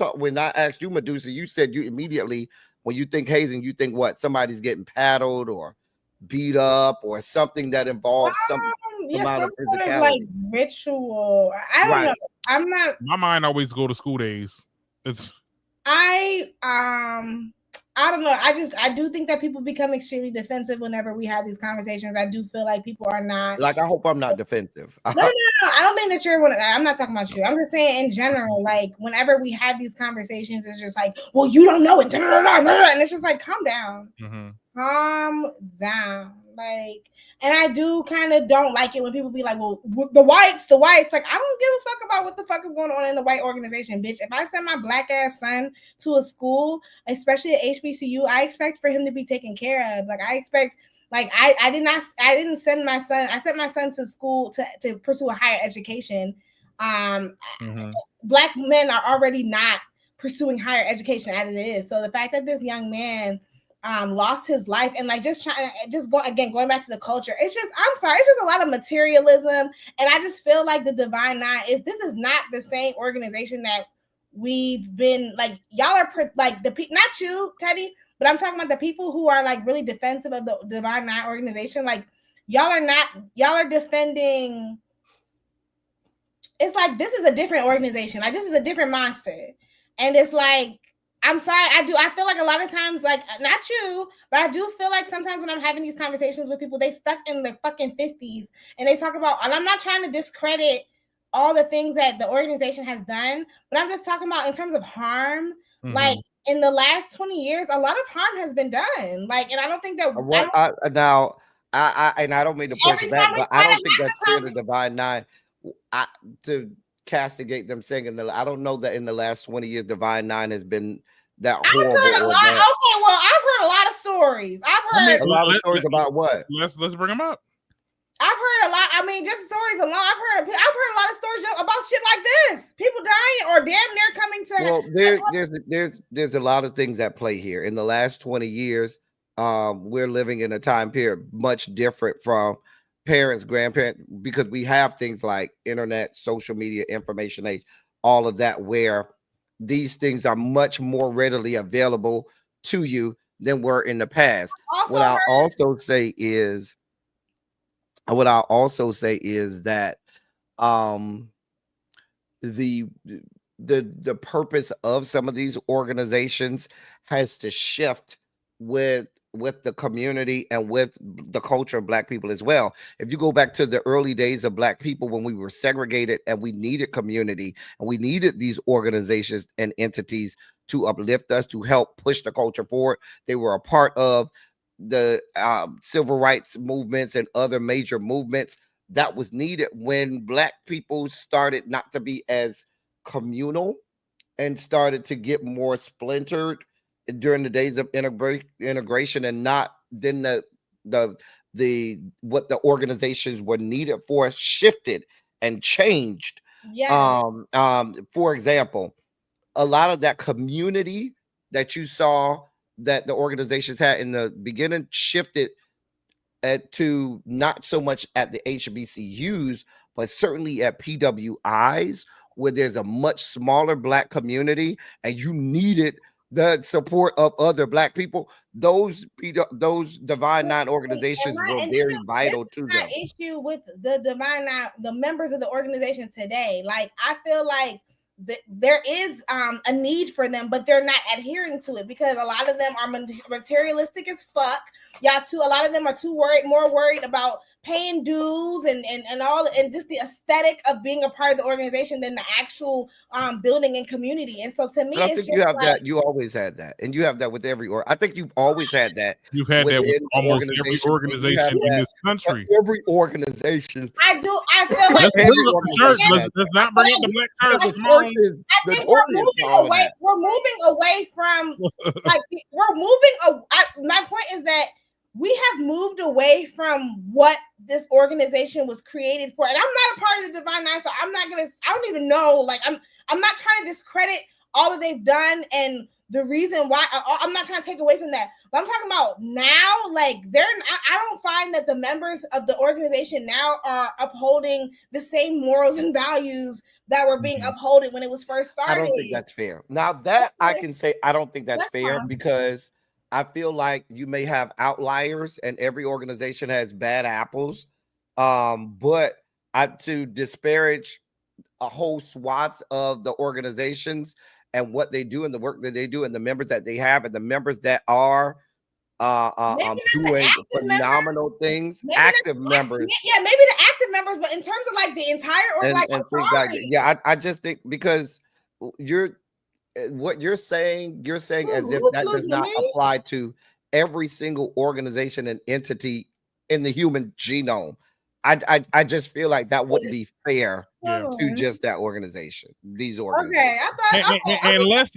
asked you, Medusa, you said you immediately, when you think hazing, you think what? Somebody's getting paddled or beat up or something that involves some amount of physicality. Sort of like ritual. I don't know. I'm not. My mind always go to school days. I don't know. I do think that people become extremely defensive whenever we have these conversations. I do feel like people are not. Like, I hope I'm not defensive. No. I don't think that you're one. I'm not talking about you. I'm just saying in general, like whenever we have these conversations, it's just like, well, you don't know it. And it's just like, calm down. Mm-hmm. Calm down. Like, and I do kind of don't like it when people be like, well, the whites. Like, I don't give a fuck about what the fuck is going on in the white organization, bitch. If I send my black ass son to a school, especially at HBCU, I expect for him to be taken care of. Like, I expect, like, I didn't send my son. I sent my son to school to pursue a higher education. Black men are already not pursuing higher education as it is. So the fact that this young man lost his life, and like going back to the culture, it's just a lot of materialism, and I just feel like the Divine Nine this is not the same organization that we've been, like, y'all are like not you, Teddy, but I'm talking about the people who are like really defensive of the Divine Nine organization. Like, y'all are defending. It's like, this is a different organization, like this is a different monster, and it's like, I'm sorry, I feel like a lot of times, like, not you, but I do feel like sometimes when I'm having these conversations with people, they stuck in the fucking 50s, and they talk about, and I'm not trying to discredit all the things that the organization has done, but I'm just talking about in terms of harm. Like, in the last 20 years, a lot of harm has been done. Like, and I don't think that I don't mean to push that, but I don't think that's fair to Divine Nine to castigate them, saying I don't know that in the last 20 years Divine Nine has been that horrible. Okay, well, I've heard a lot of stories. I've heard a lot of stories about what? Let's bring them up. I've heard a lot. I mean, just stories alone. I've heard a lot of stories about shit like this. People dying or damn near coming to. Well, there's a lot of things at play here. In the last 20 years, we're living in a time period much different from parents, grandparents, because we have things like internet, social media, information age, all of that, where these things are much more readily available to you than were in the past. Also What I'll heard also say is, that um the the purpose of some of these organizations has to shift with the community and with the culture of Black people as well. If you go back to the early days of Black people, when we were segregated and we needed community and we needed these organizations and entities to uplift us, to help push the culture forward, they were a part of the civil rights movements and other major movements that was needed when Black people started not to be as communal and started to get more splintered during the days of integration, and not then the what the organizations were needed for shifted and changed. yes. For example, a lot of that community that you saw that the organizations had in the beginning shifted to not so much at the HBCUs, but certainly at PWIs, where there's a much smaller Black community and you needed the support of other Black people. Those Divine Nine organizations were And very this vital is to my them. issue with the Divine Nine, the members of the organization today. Like, I feel like there is a need for them, but they're not adhering to it because a lot of them are materialistic as fuck. A lot of them are more worried about paying dues and all, and just the aesthetic of being a part of the organization than the actual building and community. And so to me, But I it's think just you have like, that. You always had that, and you have that with every. Or I think you've always had that You've had that with within the almost every organization, and you have organization in that this for country. every organization. I feel like Let's bring Every up the church. organization has Let's not bring up the Black that. church. The Come church on. is I think notorious for all of that. we're moving away from we're moving. My point is that we have moved away from what this organization was created for, and I'm not a part of the Divine Nine, so I don't even know. Like, I'm not trying to discredit all that they've done and the reason why. I'm not trying to take away from that, but I'm talking about now. Like, I don't find that the members of the organization now are upholding the same morals and values that were being upholded when it was first started. I don't think that's fair. Now that I can say, I don't think that's fair fine. because I feel like you may have outliers, and every organization has bad apples. But to disparage a whole swaths of the organizations and what they do and the work that they do and the members that they have and the members that are doing phenomenal things, active members. Yeah, maybe the active members, but in terms of like the entire and things like that. Yeah, I just think because what you're saying as if that does not apply to every single organization and entity in the human genome. I just feel like that wouldn't be fair to just that organization. These organizations. Okay, and let's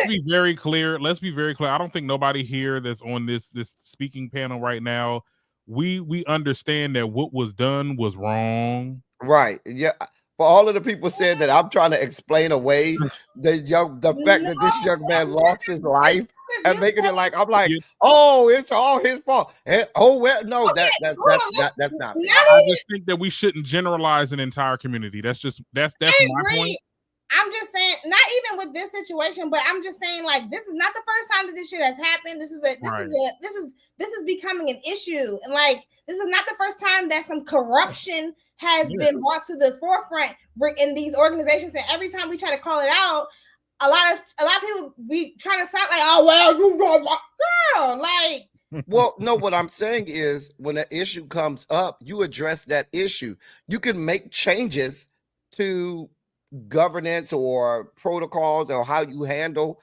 be very clear. Let's be very clear. I don't think nobody here that's on this speaking panel right now. We understand that what was done was wrong. Right. Yeah. For all of the people said that I'm trying to explain away the fact that this young man lost his life and making it like I'm like, oh, it's all his fault. And, oh well, no, that's not fair. I just think that we shouldn't generalize an entire community. That's my point. I'm just saying, not even with this situation, but I'm just saying, like, this is not the first time that this shit has happened. This is becoming an issue, and like, this is not the first time that some corruption has been brought to the forefront in these organizations. And every time we try to call it out, a lot of people be trying to sound like, oh well, you girl, like. Well, no, what I'm saying is when an issue comes up, you address that issue. You can make changes to governance or protocols or how you handle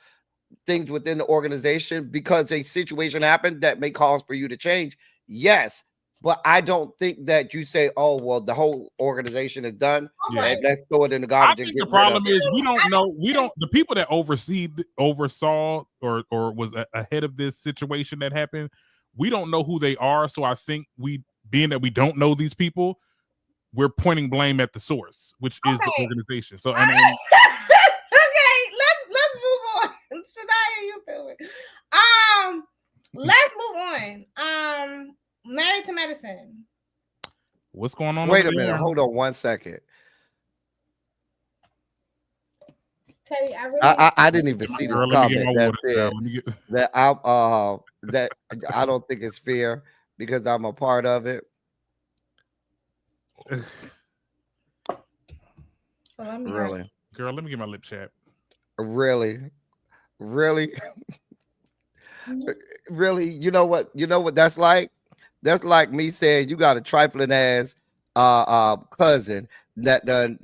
things within the organization because a situation happened that may cause for you to change. Yes, but I don't think that you say, oh well, the whole organization is done. Let's throw it in the garbage. I think the problem is we don't know. The people that oversaw or was ahead of this situation that happened. We don't know who they are. So I think being that we don't know these people, we're pointing blame at the source, which is the organization. So okay, let's move on. Shania, you stupid. Let's move on. Married to Medicine. What's going on? Wait over a minute. there? Hold on 1 second. Teddy, I really I didn't even see this Girl, let me get comment my that water. said Let me get. that that I don't think it's fair because I'm a part of it. Really, Girl, let me get my lip chat. really, really, really. You know what? You know what that's like? That's like me saying you got a trifling ass cousin that done,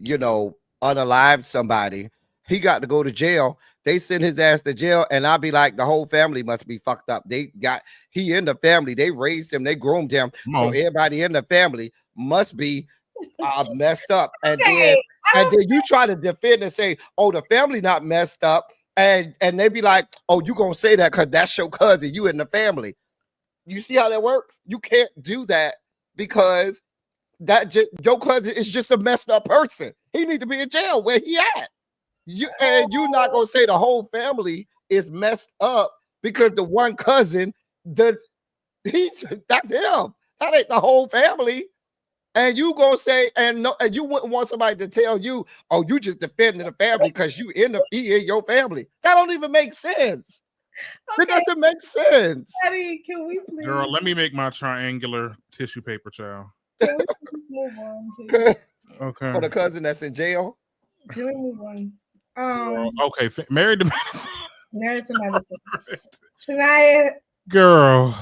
unalived somebody. He got to go to jail. They send his ass to jail, and I'll be like, the whole family must be fucked up. He in the family, they raised him, they groomed him. So everybody in the family must be messed up. And then you try to defend and say, oh, the family not messed up. And they be like, oh, you gonna say that because that's your cousin, you in the family. You see how that works? You can't do that because your cousin is just a messed up person. He need to be in jail where he at. You're not gonna say the whole family is messed up because the one cousin that's him. That ain't the whole family. And you gonna say and you wouldn't want somebody to tell you, oh, you just defending the family because he in your family. That don't even make sense. It doesn't make sense. Teddy, can we please? Girl, let me make my triangular tissue paper, child. Can we please move on, please? Okay. For the cousin that's in jail. Can we move on? Girl, okay, married to medicine. Married to medicine. Shania. Girl.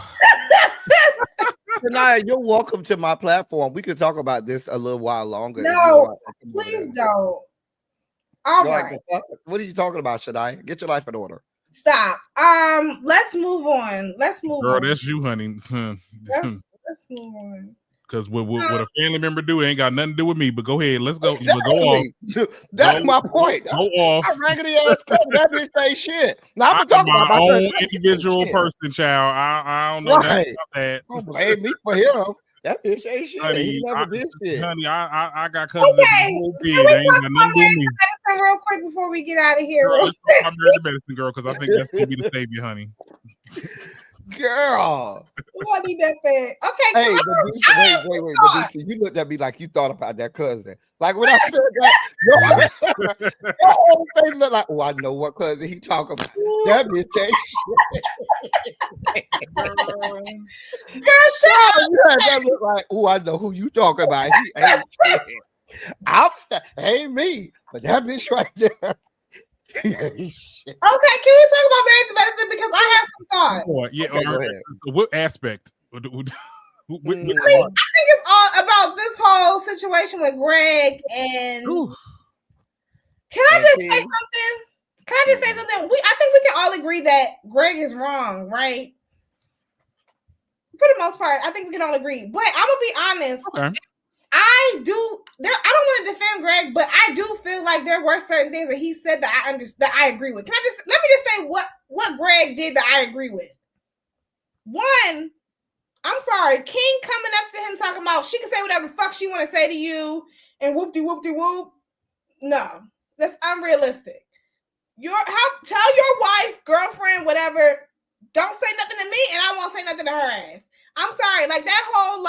Shania, you're welcome to my platform. We could talk about this a little while longer. No, please don't. All right. What are you talking about, Shania? Get your life in order. Stop. Let's move on. Girl, that's you, honey. Let's move on. Because what a family member do ain't got nothing to do with me. But go ahead, let's go. Exactly. Go off. That's my point. Go off. I raggedy ass cousin. That bitch say shit. Now I'm talking about my own individual person, child. I don't know nothing about that. Don't blame me for him. That bitch ain't shit. Honey, He never did shit. Honey, I got cousins. Okay, they ain't got nothing to do with me. Real quick before we get out of here, girl, let's talk about married to medicine, girl, because I think that's gonna be the savior, honey. Girl, I need that bad. Okay, hey, wait, Medusa, you looked at me like you thought about that cousin. Like when I said that, your whole face looked like, oh, I know what cousin he talking about. That bitch ain't shit. Girl, shut up. That look like, oh, I know who you talking about. He ain't shit. Ain't me, but that bitch right there. Okay, can we talk about married to medicine because I have some thoughts. Go ahead. What aspect? I think it's all about this whole situation with Greg and. Can I just say something? I think we can all agree that Greg is wrong, right? For the most part, I think we can all agree. But I'm gonna be honest. Okay. I don't want to defend Greg, but I do feel like there were certain things that he said that I agree with. Let me just say what Greg did that I agree with. One, I'm sorry, King coming up to him talking about she can say whatever the fuck she want to say to you and whoop-de-whoop-de-whoop. No, that's unrealistic. Tell your wife, girlfriend, whatever, don't say nothing to me and I won't say nothing to her ass. I'm sorry, like that whole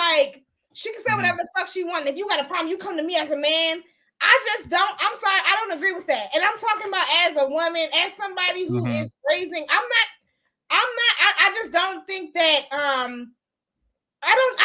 she can say whatever the fuck she wants. If you got a problem, you come to me as a man. I just don't. I'm sorry. I don't agree with that. And I'm talking about as a woman, as somebody who is raising. I just don't think that. I don't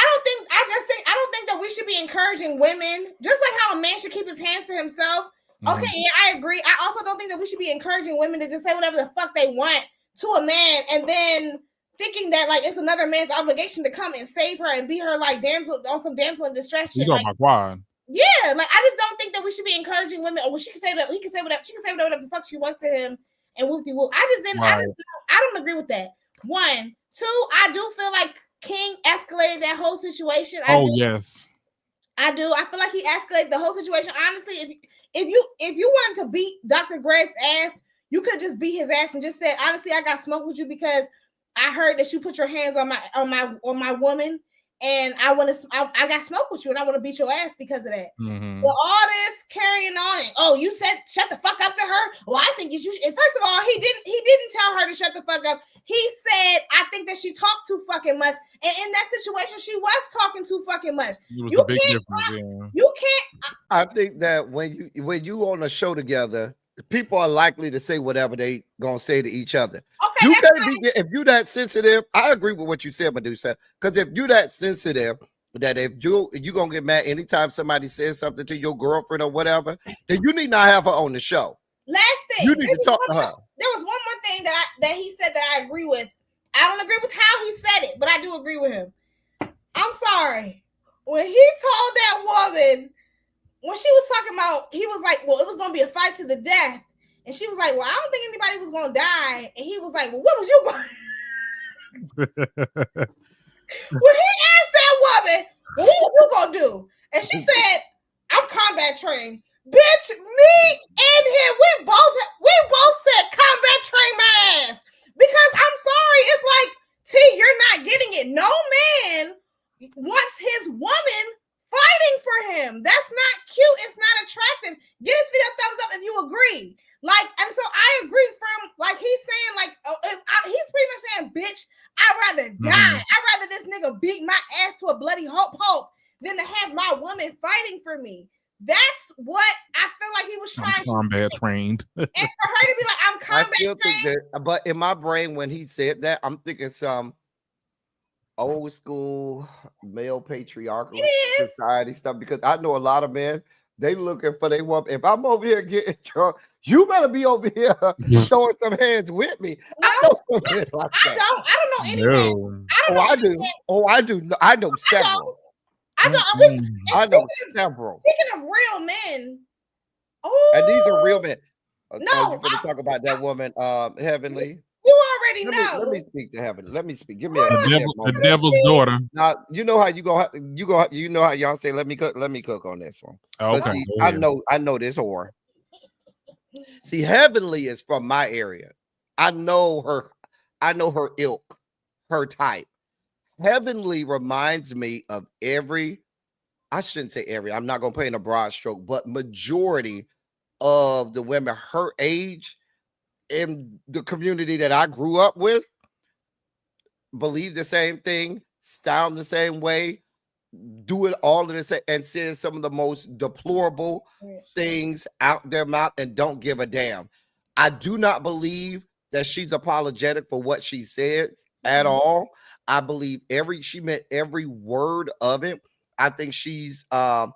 think that we should be encouraging women. Just like how a man should keep his hands to himself. Okay, yeah, I agree. I also don't think that we should be encouraging women to just say whatever the fuck they want to a man, and then thinking that it's another man's obligation to come and save her and be her damsel on some damsel in distress. You talking about quad? Yeah, I just don't think that we should be encouraging women. Or she can say that he can say whatever she can say whatever the fuck she wants to him and whoop-de-whoop. I just didn't. Right. I don't agree with that. One, two. I do feel like King escalated that whole situation. Yes. I do. I feel like he escalated the whole situation. Honestly, if you wanted to beat Dr. Greg's ass, you could just beat his ass and just said, honestly, I got smoke with you because I heard that you put your hands on my woman, and I want to. I got smoke with you, and I want to beat your ass because of that. Mhm. Well, all this carrying on, and oh, you said shut the fuck up to her. Well, I think you should. And first of all, he didn't tell her to shut the fuck up. He said, I think that she talked too fucking much, and in that situation, she was talking too fucking much. It was You a big can't. difference. Yeah. You can't. I think that when you on a show together, people are likely to say whatever they gonna say to each other. Okay, You can't be if you that sensitive. I agree with what you said, Medusa. Because if you that sensitive, that if you gonna get mad anytime somebody says something to your girlfriend or whatever, then you need not have her on the show. Last thing, You need to talk to her. There was one more thing that he said that I agree with. I don't agree with how he said it, but I do agree with him. I'm sorry. When he told that woman, when she was talking about, he was like, well, it was going to be a fight to the death. And she was like, well, I don't think anybody was going to die. And he was like, well, what was you going to When he asked that woman, well, what was you going to do? And she said, I'm combat trained. Bitch, me and him, we both said combat train my ass. Because I'm sorry, it's like, T, you're not getting it. No man wants his woman fighting for him. That's not cute. It's not attractive. Get this video thumbs up if you agree. Like, and so I agree from, like, he's saying, like, he's pretty much saying, bitch, I'd rather die. I'd rather this nigga beat my ass to a bloody hope than to have my woman fighting for me. That's what I feel like he was trying to combat trained. And for her to be like, I'm combat trained. Think that, but in my brain, when he said that, I'm thinking some old school male patriarchal society stuff, because I know a lot of men, they looking for their woman. If I'm over here getting drunk, you better be over here throwing some hands with me. No, I know like I don't know any men. I do. I know several. I know several. Speaking of real men, and these are real men. No, you going to talk about that woman, Heavenly? You already know. Let me speak to Heavenly. Let me speak. Give me the devil's daughter. Now you know how you know how y'all say let me cook on this one. Okay. See, I know this whore. See, Heavenly is from my area. I know her ilk, her type. Heavenly reminds me of I shouldn't say every, I'm not going to put in a broad stroke, but majority of the women her age in the community that I grew up with believe the same thing, sound the same way, do it all of the same, and say some of the most deplorable things out their mouth and don't give a damn. I do not believe that she's apologetic for what she said at all. I believe she meant every word of it. I think she's mad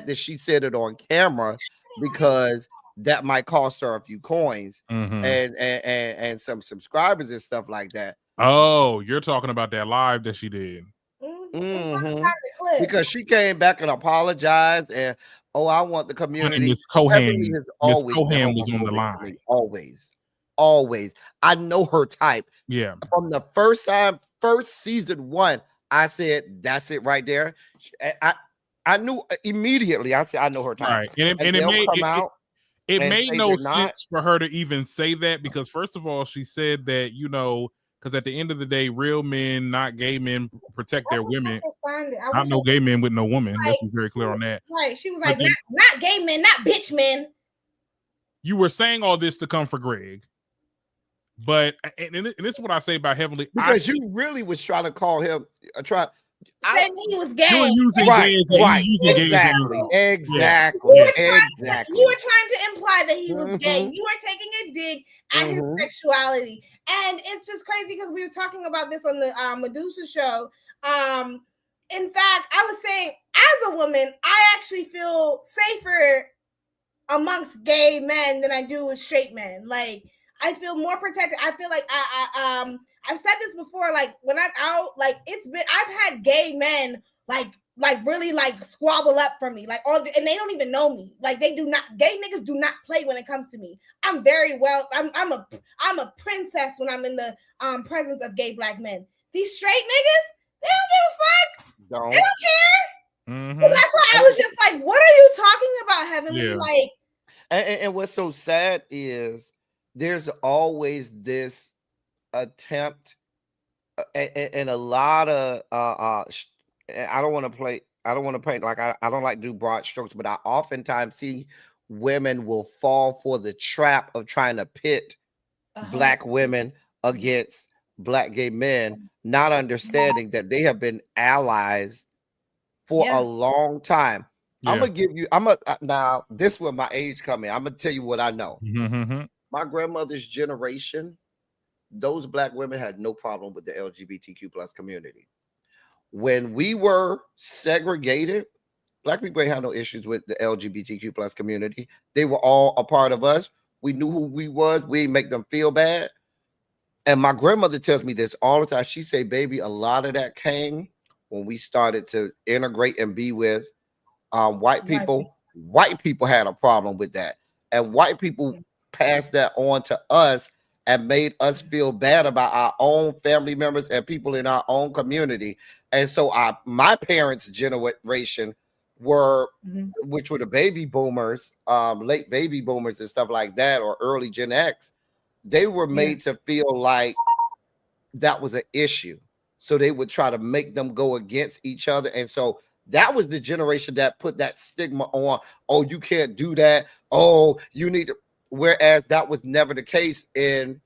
that she said it on camera because that might cost her a few coins and some subscribers and stuff like that. Oh, you're talking about that live that she did. Because she came back and apologized and I want the community. Miss Cohan was on the line. Always. I know her type. Yeah. From the first season 1, I said that's it right there. I knew immediately. I said I know her type. Right. And it made no sense for her to even say that, because first of all, she said that, because at the end of the day, real men, not gay men, protect their women. Not no gay men with no woman. Let's be very clear on that. Right. She was like, not gay men, not bitch men. You were saying all this to come for Greg. But, and this is what I say about Heavenly. Because you really was trying to call him, saying he was gay. You were using Exactly. You were trying to imply that he was gay. You were taking a dig at his sexuality. And it's just crazy because we were talking about this on the Medusa show. In fact, I was saying, as a woman, I actually feel safer amongst gay men than I do with straight men. Like, I feel more protected. I feel like I've said this before. Like when I'm out, like I've had gay men like really like squabble up for me, like and they don't even know me. Like gay niggas do not play when it comes to me. I'm I'm a princess when I'm in the presence of gay black men. These straight niggas, they don't give a fuck. They don't care. But that's why I was just like, what are you talking about, Heavenly? Yeah. Like, and what's so sad is there's always this attempt and a lot of I don't want to play. I don't want to paint like I don't like do broad strokes, but I oftentimes see women will fall for the trap of trying to pit black women against black gay men, not understanding that they have been allies for a long time. I'm gonna give you. Now. This is where my age come in. I'm gonna tell you what I know. Mm-hmm. My grandmother's generation, those black women had no problem with the LGBTQ plus community. When we were segregated, black people ain't had no issues with the LGBTQ plus community. They were all a part of us. We knew who we was. We didn't make them feel bad. And my grandmother tells me this all the time. She say, baby, a lot of that came when we started to integrate and be with white people. White people had a problem with that. And white people passed that on to us and made us feel bad about our own family members and people in our own community. And so my parents' generation were, which were the baby boomers, late baby boomers and stuff like that, or early Gen X, they were made to feel like that was an issue. So they would try to make them go against each other. And so that was the generation that put that stigma on, oh, you can't do that. Oh, you need to. Whereas that was never the case in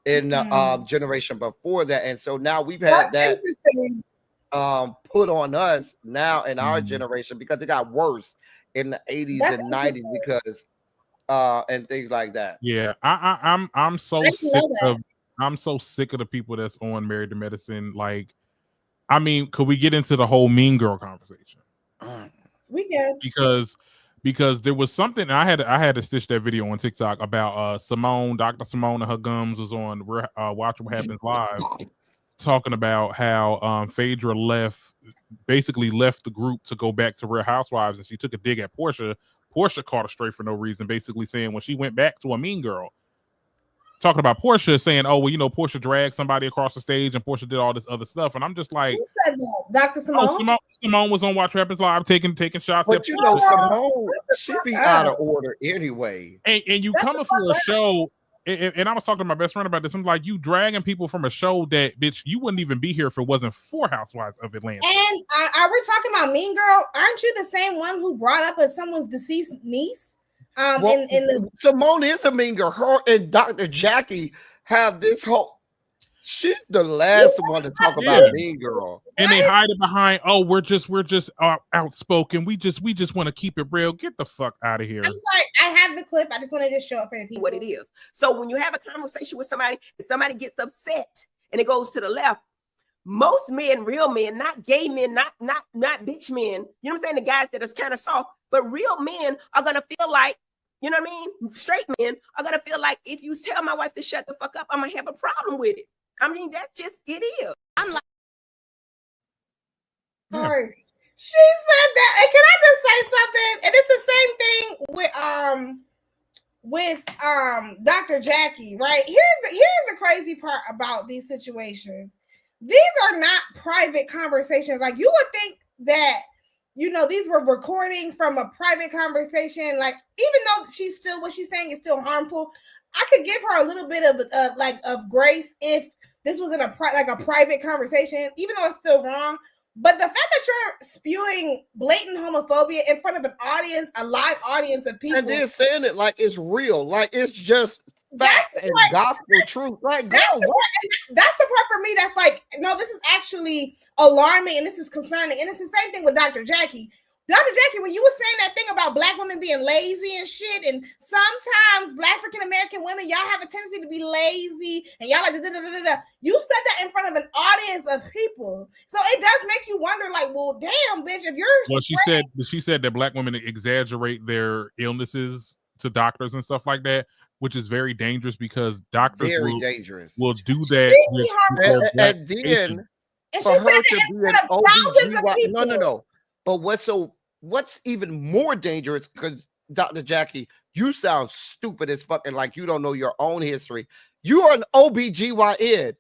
the generation before that. And so now we've had that put on us now in our generation, because it got worse in the 80s and 90s because and things like that. Yeah, I'm so sick of the people that's on Married to Medicine. Like, I mean, could we get into the whole Mean Girl conversation? We can, because there was something I had to stitch that video on TikTok about Simone, Dr. Simone, and her gums was on Watch What Happens Live, talking about how Phaedra basically left the group to go back to Real Housewives, and she took a dig at Portia. Portia caught her straight for no reason, basically saying when she went back to a Mean Girl, talking about Portia, saying, oh, well, you know, Portia dragged somebody across the stage and Portia did all this other stuff. And I'm just like, who said that? Dr. Simone? Oh, Simone was on Watch What Happens Live taking shots but at you know, Simone, she be out of order anyway. And you coming for a show, and I was talking to my best friend about this. I'm like, you dragging people from a show that, bitch, you wouldn't even be here if it wasn't for Housewives of Atlanta. And are we talking about Mean Girl? Aren't you the same one who brought up someone's deceased niece? Simone is a Mean Girl. Her and Dr. Jackie have this whole. She's the last one to talk about Mean Girl, and they hide it behind. Oh, we're just outspoken. We just want to keep it real. Get the fuck out of here. I'm sorry, I have the clip. I just wanted to show it for the people what it is. So when you have a conversation with somebody, if somebody gets upset and it goes to the left, most men, real men, not gay men, not bitch men. You know what I'm saying? The guys that are kind of soft, but real men are gonna feel like, you know what I mean? Straight men are gonna feel like if you tell my wife to shut the fuck up, I'm gonna have a problem with it. I mean, that's just it is. I'm like, sorry. She said that. And can I just say something? And it's the same thing with Dr. Jackie, right? Here's the crazy part about these situations. These are not private conversations. Like, you would think that, you know, these were recording from a private conversation. Like, even though what she's saying is still harmful, I could give her a little bit of grace if this was in a private conversation, even though it's still wrong. But the fact that you're spewing blatant homophobia in front of an audience, a live audience of people, and they're saying it like it's real, like it's just fact and gospel truth. Like, that's the part for me that's like, no, this is actually alarming and this is concerning. And it's the same thing with Dr. Jackie. Dr. Jackie, when you were saying that thing about black women being lazy and shit, and sometimes black African American women, y'all have a tendency to be lazy, and y'all like you said that in front of an audience of people, so it does make you wonder, like, well, damn, bitch, if you're she said that black women exaggerate their illnesses to doctors and stuff like that, which is very dangerous because doctors will do that. And then for her to be an OBGYN, no. But what's even more dangerous, because Dr. Jackie, you sound stupid as fucking, like you don't know your own history. You are an OBGYN.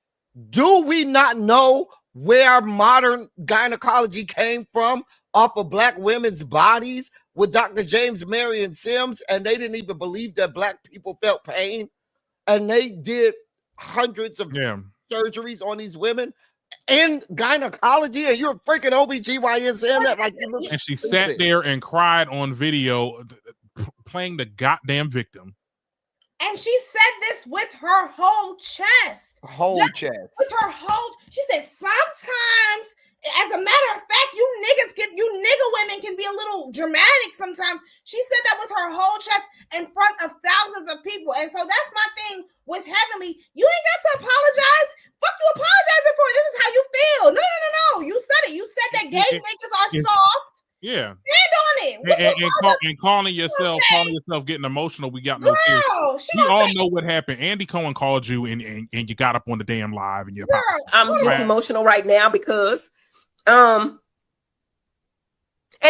Do we not know where modern gynecology came from off of black women's bodies with Dr. James Marion Sims? And they didn't even believe that black people felt pain. And they did hundreds of surgeries on these women. in gynecology, and you're a freaking OBGYN saying that like you look And she stupid. sat there and cried on video, playing the goddamn victim. And she said this with her whole chest. Whole chest. With her whole, she said, sometimes, as a matter of fact, you nigga women can be a little dramatic sometimes. She said that with her whole chest in front of thousands of people. And so that's my thing with Heavenly. You ain't got to apologize. Fuck you apologizing for. This is how you feel. No. You said it. You said that gay niggas are soft. Yeah. Stand on it. And calling yourself getting emotional. We got no fear. We all know what happened. Andy Cohen called you and you got up on the damn live and you're I'm just emotional right now because and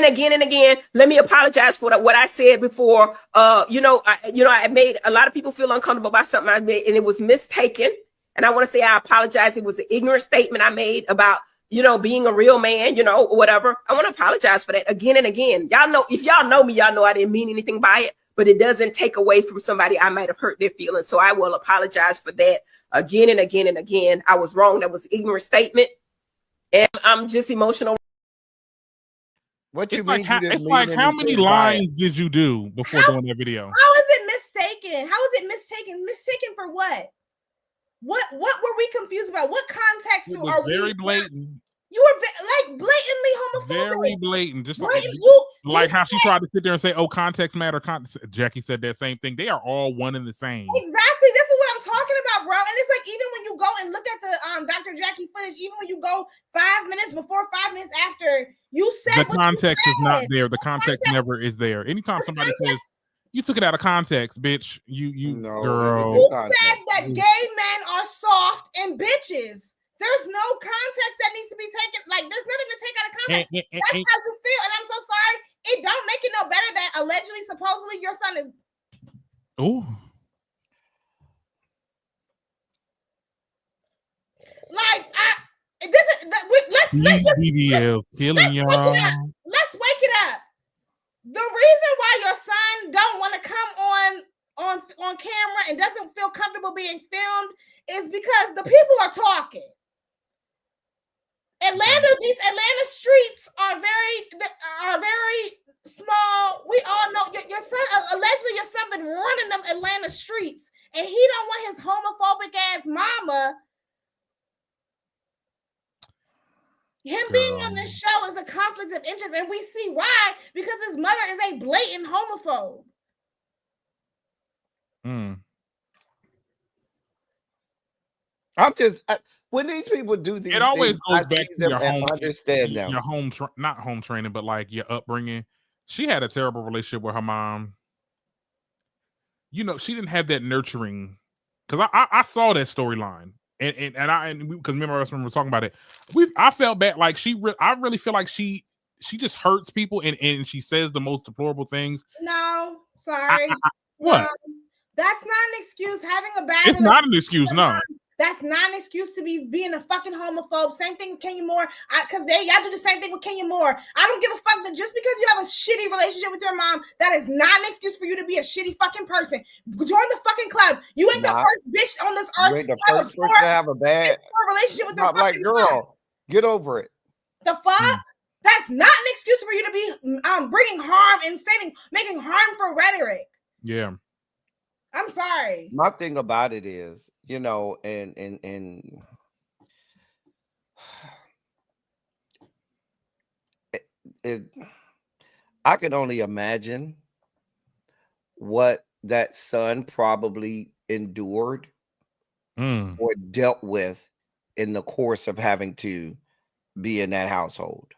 again, let me apologize for what I said before. I made a lot of people feel uncomfortable by something I made, and it was mistaken. And I want to say I apologize. It was an ignorant statement I made about, being a real man, or whatever. I want to apologize for that again and again. Y'all know, if y'all know me, y'all know I didn't mean anything by it, but it doesn't take away from somebody I might have hurt their feelings. So I will apologize for that again and again and again. I was wrong. That was an ignorant statement. And I'm just emotional. What you it's mean? It's like how many lines did you do before doing that video? How is it mistaken? How is it mistaken? Mistaken for what? What were we confused about? What context are we? Very blatant. You were blatantly homophobic. Very blatant. Just like how she tried to sit there and say, "Oh, context matter." Jackie said that same thing. They are all one and the same. Exactly. This is what I'm talking about, bro. And it's like even when you go and look at the Dr. Jackie footage, even when you go 5 minutes before, 5 minutes after, you said the context is not there. The context never is there. Anytime somebody says you took it out of context, bitch, girl. You said that gay men are soft and bitches. There's no context that needs to be taken. Like, there's nothing to take out of context. That's how you feel. And I'm so sorry. It don't make it no better that allegedly, supposedly, your son is. Ooh. Like, let's BBLs killing y'all. Let's wake it up. The reason why your son don't want to come on camera and doesn't feel comfortable being filmed is because the people are talking. These Atlanta streets are very small. We all know your son. Allegedly, your son been running them Atlanta streets, and he don't want his homophobic ass mama. Him being on this show is a conflict of interest, and we see why, because his mother is a blatant homophobe. I'm just when these people do these, it always goes back to your home. Understand them. Your home, not home training, but like your upbringing. She had a terrible relationship with her mom. She didn't have that nurturing. Because I saw that storyline, and because remember us when we were talking about it, I felt bad. Like I really feel like she just hurts people, and she says the most deplorable things. No, sorry. What? No, that's not an excuse. Having a bad. It's not an excuse. No. That's not an excuse to be being a fucking homophobe. Same thing with Kenya Moore. Because y'all do the same thing with Kenya Moore. I don't give a fuck that just because you have a shitty relationship with your mom, that is not an excuse for you to be a shitty fucking person. Join the fucking club. You ain't the first bitch on this earth. You ain't the first person to have a bad relationship with your fucking girl. mom. Get over it. The fuck? That's not an excuse for you to be bringing harm and making harmful rhetoric. Yeah. I'm sorry. My thing about it is, and I can only imagine what that son probably endured or dealt with in the course of having to be in that household.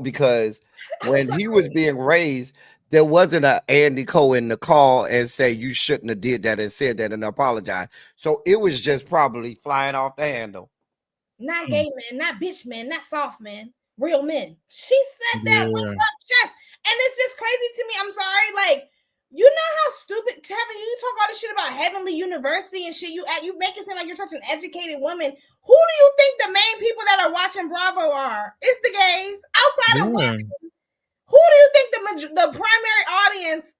Because when he was being raised, there wasn't an Andy Cohen to call and say you shouldn't have did that and said that and apologize. So it was just probably flying off the handle. Not gay men, not bitch men, not soft men, real men. She said that with her chest. And it's just crazy to me. I'm sorry. Like, you know how stupid, Tevin, you talk all this shit about Heavenly University and shit. You make it seem like you're such an educated woman. Who do you think the main people that are watching Bravo are? It's the gays outside of women. Who do you think the primary audience?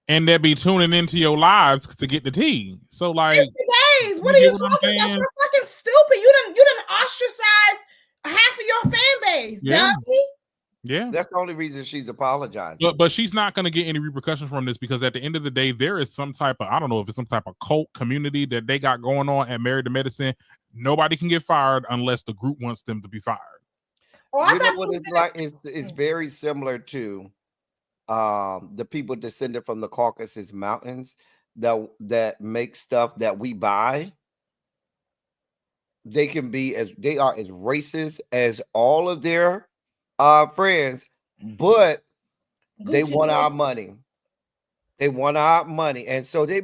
And they'll be tuning into your lives to get the tea. So like, it's the base. What are you talking about? saying? You're fucking stupid. You done ostracized half of your fan base, dummy. Yeah. That's the only reason she's apologizing. But she's not going to get any repercussions from this, because at the end of the day, there is some type of, I don't know if it's some type of cult community that they got going on at Married to Medicine. Nobody can get fired unless the group wants them to be fired. You know what it's like? It's very similar to the people descended from the Caucasus Mountains that make stuff that we buy. They are as racist as all of their friends, but they want our money. They want our money, and so they're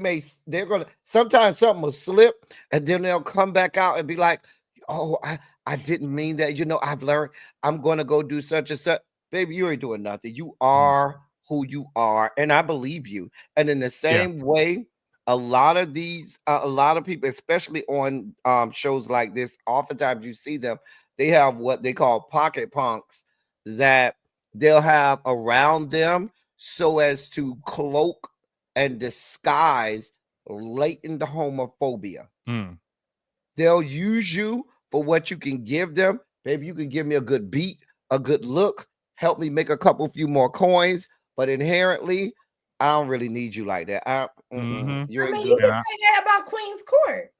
gonna sometimes something will slip, and then they'll come back out and be like, "Oh, I didn't mean that. You know, I've learned. I'm gonna go do such and such." Baby, you ain't doing nothing. You are who you are, and I believe you. And in the same way, a lot of people, especially on shows like this, oftentimes you see them. They have what they call pocket punks that they'll have around them so as to cloak and disguise latent homophobia. They'll use you for what you can give them. Baby, you can give me a good beat, a good look, help me make a few more coins, but inherently, I don't really need you like that. You ain't you can good. say that about Queen's Court.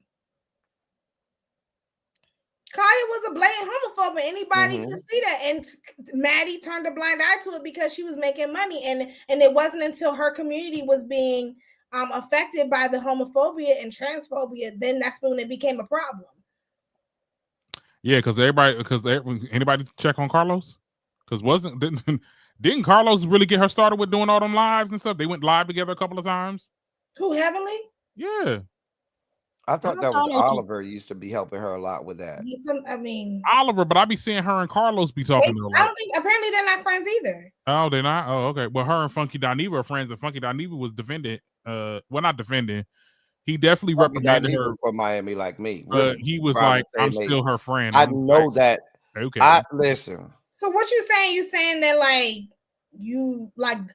Kaya was a blatant homophobe, and anybody could see that. And Maddie turned a blind eye to it because she was making money, and it wasn't until her community was being affected by the homophobia and transphobia, then that's when it became a problem. Yeah, because anybody check on Carlos? Because didn't Carlos really get her started with doing all them lives and stuff? They went live together a couple of times. Who, Heavenly? Yeah. I thought that was Oliver used to be helping her a lot with that. Oliver, but I be seeing her and Carlos be talking. I don't think. Apparently, they're not friends either. Oh, they're not. Oh, okay. Well, her and Funky Dineva are friends, and Funky Dineva was defending. Well, not defending. He definitely reprimanded her for Miami, like me. But he was like, "I'm still her friend." I know that. Okay. Listen. So what you saying? You saying that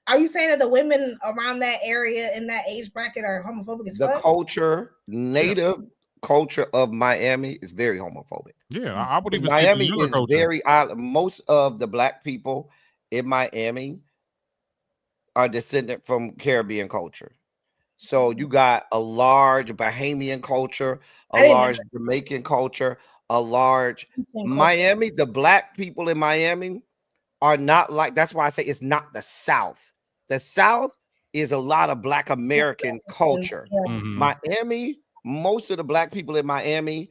are you saying that the women around that area in that age bracket are homophobic as fuck? Native culture of Miami is very homophobic. Yeah, I would even Miami say is very most of the black people in Miami are descendant from Caribbean culture. So you got a large Bahamian culture, a large Jamaican culture, a large Miami. The black people in Miami are not like, that's why I say it's not the South. The South is a lot of Black American culture. Miami, most of the black people in Miami,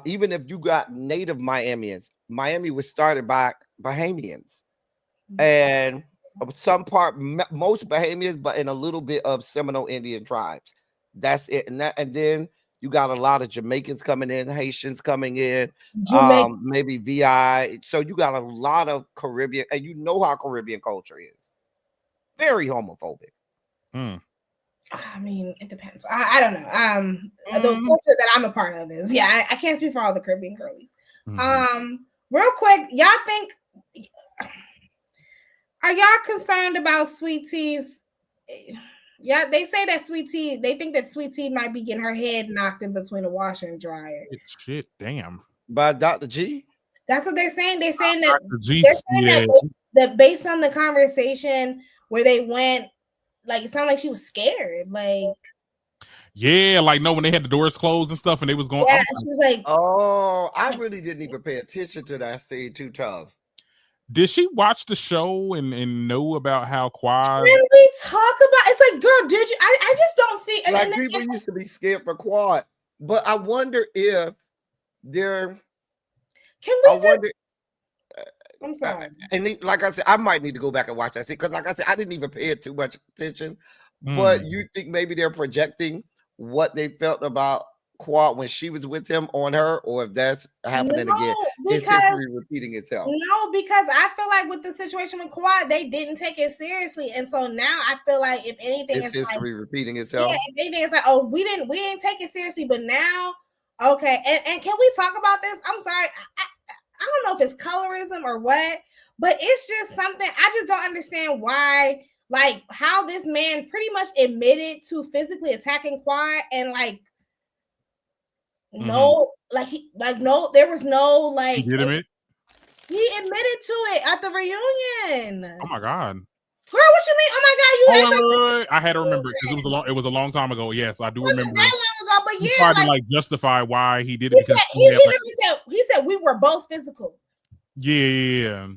even if you got native Miamians, Miami was started by Bahamians. And most Bahamians, but in a little bit of Seminole Indian tribes. That's it. And then you got a lot of Jamaicans coming in, Haitians coming in, maybe VI. So you got a lot of Caribbean, and you know how Caribbean culture is. Very homophobic. I mean, it depends. I don't know. The culture that I'm a part of is, I can't speak for all the Caribbean girlies. Real quick, y'all think, are y'all concerned about Sweet Tea's? Yeah, they say that Sweet Tea, they think that Sweet Tea might be getting her head knocked in between a washer and dryer. Shit, damn. By Dr. G? That's what they're saying. They're saying that based on the conversation where they went, like, it sounded like she was scared. Like, yeah, like, no, when they had the doors closed and stuff and they was going. Yeah, she was like, oh, I really didn't even pay attention to that scene too tough. Did she watch the show and know about how Quad? Can we talk about? It's like, girl, did you? I just don't see. Like, people used to be scared for Quad, but I wonder if they're. Can we? I'm sorry. And like I said, I might need to go back and watch that scene because, like I said, I didn't even pay it too much attention. But you think maybe they're projecting what they felt about Quad when she was with him on her, or if that's happening again? Is history repeating itself? No, because I feel like with the situation with Quad, they didn't take it seriously, and so now I feel like if anything, it's history repeating itself. Yeah, if anything, it's like, oh, we didn't take it seriously, but now, okay. And can we talk about this? I'm sorry, I don't know if it's colorism or what, but it's just something I just don't understand why. Like, how this man pretty much admitted to physically attacking Quad, and like, no, there was no like. He did admit. He admitted to it at the reunion. Oh my god. Girl, what you mean? Oh my god, you act like Wait. I had to remember because it was a long time ago. Yes, I do remember. that long ago, but He yeah, tried to like, like justify why he did it because he said we were both physical. Yeah.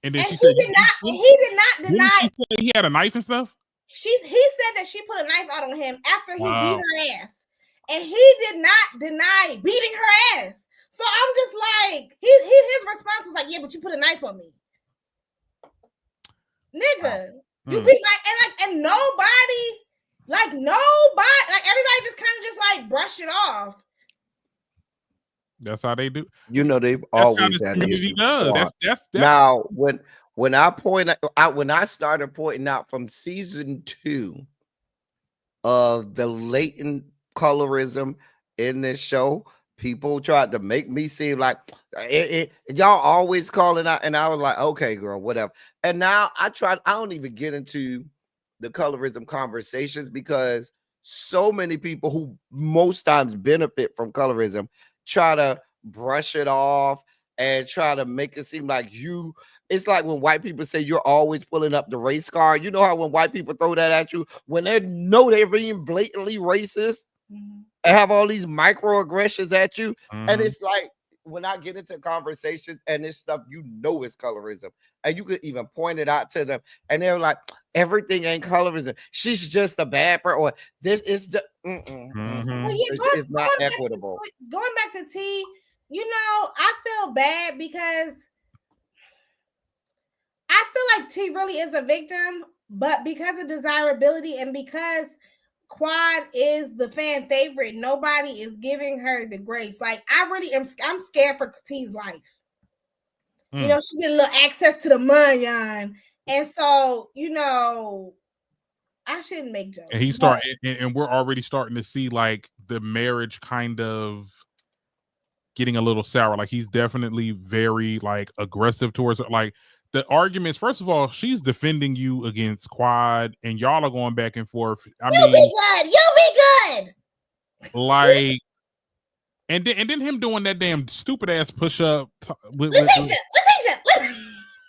And then And she he said did not deny. She said he had a knife and stuff. He said that she put a knife out on him after he beat her ass, and he did not deny beating her ass. So I'm just like, his response was like, "Yeah, but you put a knife on me, nigga. You beat my and nobody, like everybody just kind of just like brushed it off." That's how they do. You know, they've always had an issue. That's now when I started pointing out from season 2 of the latent colorism in this show, people tried to make me seem like y'all always calling out, and I was like, okay, girl, whatever. And now I don't even get into the colorism conversations because so many people who most times benefit from colorism try to brush it off and try to make it seem like it's like when white people say you're always pulling up the race card. You know how when white people throw that at you when they know they're being blatantly racist and have all these microaggressions at you. And it's like when I get into conversations and this stuff, you know it's colorism. And you could even point it out to them. And they're like, everything ain't colorism. She's just a bad person. Or this is the it's not equitable. Going back to T, you know, I feel bad because I feel like T really is a victim, but because of desirability and because Quad is the fan favorite, nobody is giving her the grace. Like I'm scared for T's life. You know, she get a little access to the money, and so you know, I shouldn't make jokes. And and we're already starting to see like the marriage kind of getting a little sour. Like he's definitely very like aggressive towards her. Like the arguments, first of all, she's defending you against Quad, and y'all are going back and forth. You be good. Like, and then him doing that damn stupid ass push up. Letitia.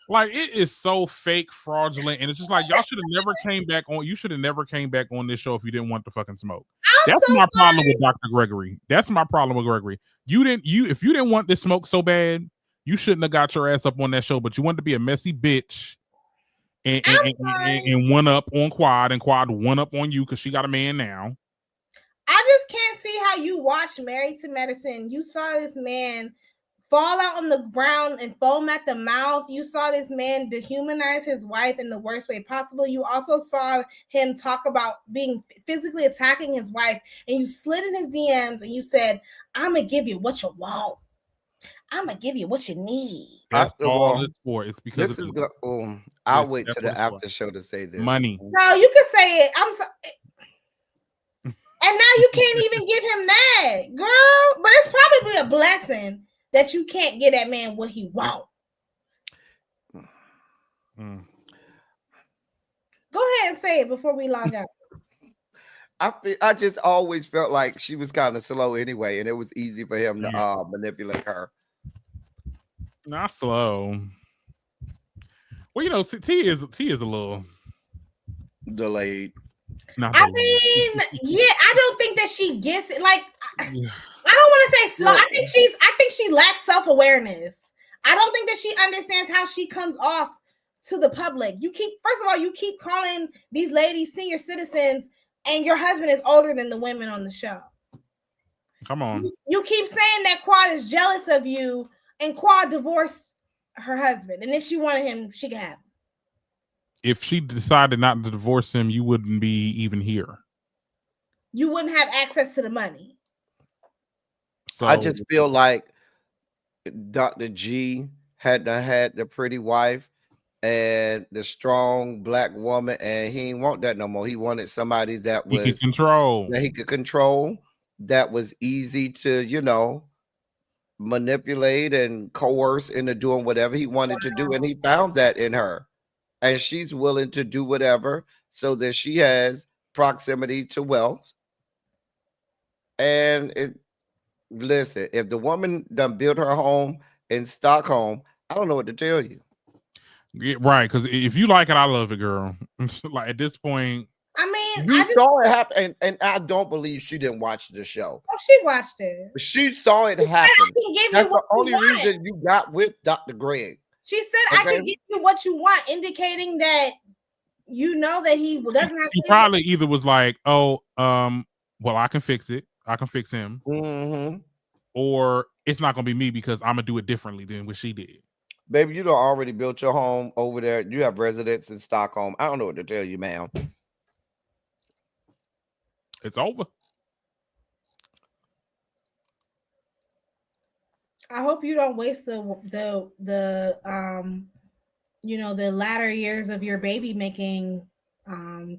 Like it is so fake, fraudulent, and it's just like y'all should have never came back on. You should have never came back on this show if you didn't want the fucking smoke. That's my problem with Dr. Gregory. That's my problem with Gregory. If you didn't want this smoke so bad, you shouldn't have got your ass up on that show. But you wanted to be a messy bitch and one up on Quad, and Quad one up on you because she got a man now. I just can't see how you watched Married to Medicine. You saw this man fall out on the ground and foam at the mouth. You saw this man dehumanize his wife in the worst way possible. You also saw him talk about being physically attacking his wife, and you slid in his DMs and you said, I'm going to give you what you want. I'm going to give you what you need. That's all it's for. It's because this is I'll wait till the after show to say this. Money. No, you can say it. I'm sorry. And now you can't even give him that, girl. But it's probably a blessing that you can't get that man what he want. Go ahead and say it before we log out. I just always felt like she was kind of slow anyway, and it was easy for him to manipulate her. Not slow. Well, you know, T is a little delayed. I mean, yeah, I don't think that she gets it. Like, I don't want to say slow. I think she lacks self-awareness. I don't think that she understands how she comes off to the public. First of all, you keep calling these ladies senior citizens, and your husband is older than the women on the show. Come on. You keep saying that Quad is jealous of you, and Quad divorced her husband. And if she wanted him, she could have him. If she decided not to divorce him, you wouldn't be even here. You wouldn't have access to the money. So I just feel like Dr. G had the pretty wife and the strong black woman, and he didn't want that no more. He wanted somebody that he could control, that was easy to, you know, manipulate and coerce into doing whatever he wanted to do, and he found that in her. And she's willing to do whatever so that she has proximity to wealth. And Listen, if the woman done built her home in Stockholm, I don't know what to tell you. Yeah, right, because if you like it, I love it, girl. Like at this point, I mean, You saw it happen, and I don't believe she didn't watch the show. oh, she watched it. She saw it happen. I can give That's you what the you only want. reason you got with Dr. Greg. She said, I can give you what you want, indicating that you know that he doesn't have. He probably either was like, oh, well, I can fix it. I can fix him. Mm-hmm. Or it's not gonna be me because I'm gonna do it differently than what she did. Baby, you done already built your home over there. You have residence in Stockholm. I don't know what to tell you, ma'am. It's over. I hope you don't waste the the latter years of your baby making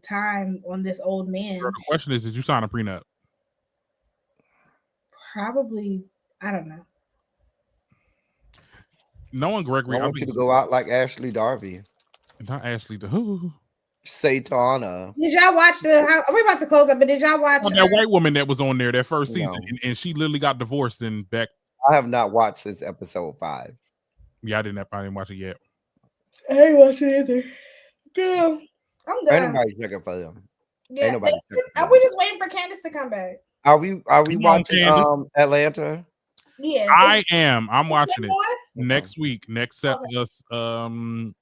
time on this old man. Girl, the question is, did you sign a prenup? Probably, I don't know. Knowing Gregory, I want you to go out like Ashley Darby. Not Ashley. Who? Satana. Did y'all watch we're about to close up, but did y'all watch that white woman that was on there that first season, and she literally got divorced and back? I have not watched since episode 5. Yeah, I didn't watch it yet. I ain't watching either. Damn, I'm done. Ain't nobody checking for them. Yeah, ain't nobody we just waiting for Candace to come back. Are we watching Atlanta? Yeah, I am. I'm watching it next week. Next set. Y'all want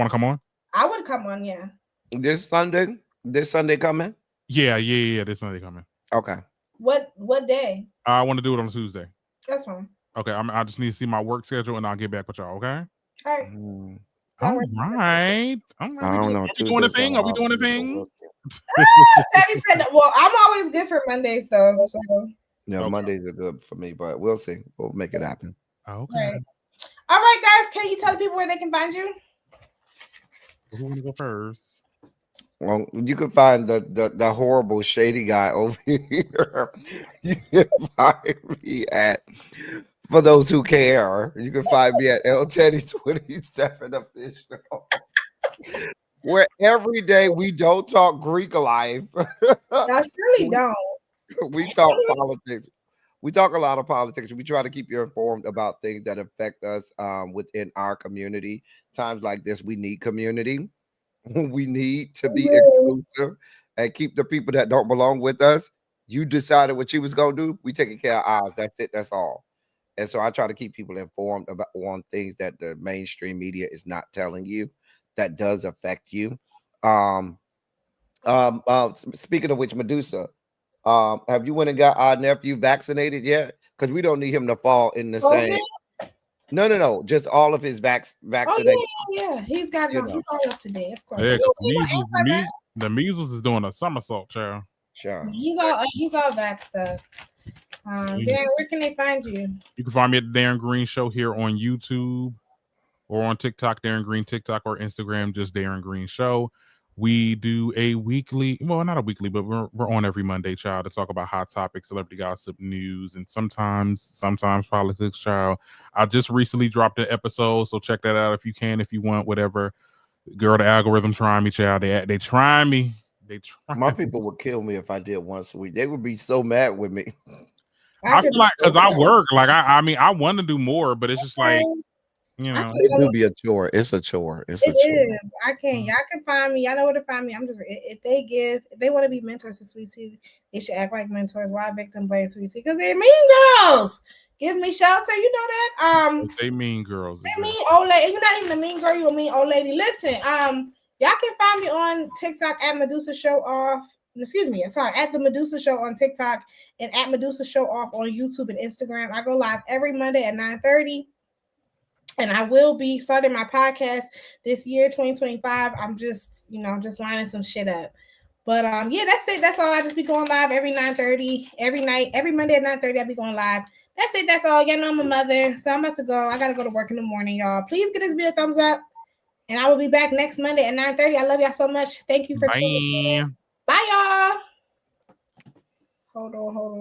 to come on? I would come on. Yeah. This Sunday coming? Yeah. This Sunday coming. Okay. What day? I want to do it on Tuesday. That's fine. Okay. I just need to see my work schedule and I'll get back with y'all. Okay. All right. All right. I don't know. Are we doing a thing? Are we doing a thing? Teddy said, "Well, I'm always good for Mondays, though." So. Yeah, okay. Mondays are good for me, but we'll see. We'll make it happen. Okay. Right. All right, guys. Can you tell people where they can find you? Who want to go first? Well, you can find the horrible shady guy over here. You can find me at, for those who care, you can find me at LTeddy27 official. Where every day we don't talk Greek life. I surely don't. We talk politics. We talk a lot of politics. We try to keep you informed about things that affect us within our community. Times like this, we need community. We need to be exclusive and keep the people that don't belong with us. You decided what you was gonna do. We taking care of ours. That's it. That's all. And so I try to keep people informed about things that the mainstream media is not telling you that does affect you. Speaking of which, Medusa, have you went and got our nephew vaccinated yet? Because we don't need him to fall in the same. No. Just all of his vaccination. Oh, yeah. He's got it. He's all up to date, of course. Yeah, the measles is doing a somersault, child. Sure. He's all vaxxed up. Darren, where can they find you? You can find me at the Darren Green Show here on YouTube or on TikTok, Darren Green TikTok, or Instagram, just Darren Green Show. We do a weekly, well, not a weekly, but we're on every Monday, child, to talk about hot topics, celebrity gossip, news, and sometimes politics, child. I just recently dropped an episode, so check that out if you can, if you want, whatever. Girl, the algorithm trying me, child. They try me. My people would kill me if I did once a week. They would be so mad with me. I feel like because I work, like I mean, I want to do more, but it's just like, you know, it will be a chore. It's a chore. It's a chore. Is. I can't. Y'all can find me. Y'all know where to find me. I'm just if they want to be mentors to Sweet Tea, they should act like mentors. Why victim blame Sweet Tea? Because they're mean girls. Give me shelter. You know that. They mean girls. They mean old lady. You're not even a mean girl. You're a mean old lady. Listen. Y'all can find me on TikTok at Medusa Show Off. Excuse me. Sorry, at the Medusa Show on TikTok and at Medusa Show Off on YouTube and Instagram. I go live every Monday at 9:30. And I will be starting my podcast this year, 2025. I'm just lining some shit up. But yeah, that's it. That's all. I just be going live every 9:30, every night, every Monday at 9:30. I'll be going live. That's it. That's all. Y'all know I'm a mother, so I'm about to go. I gotta go to work in the morning, y'all. Please give this video a thumbs up. And I will be back next Monday at 9:30. I love y'all so much. Thank you for tuning in. Bye, y'all. Hold on.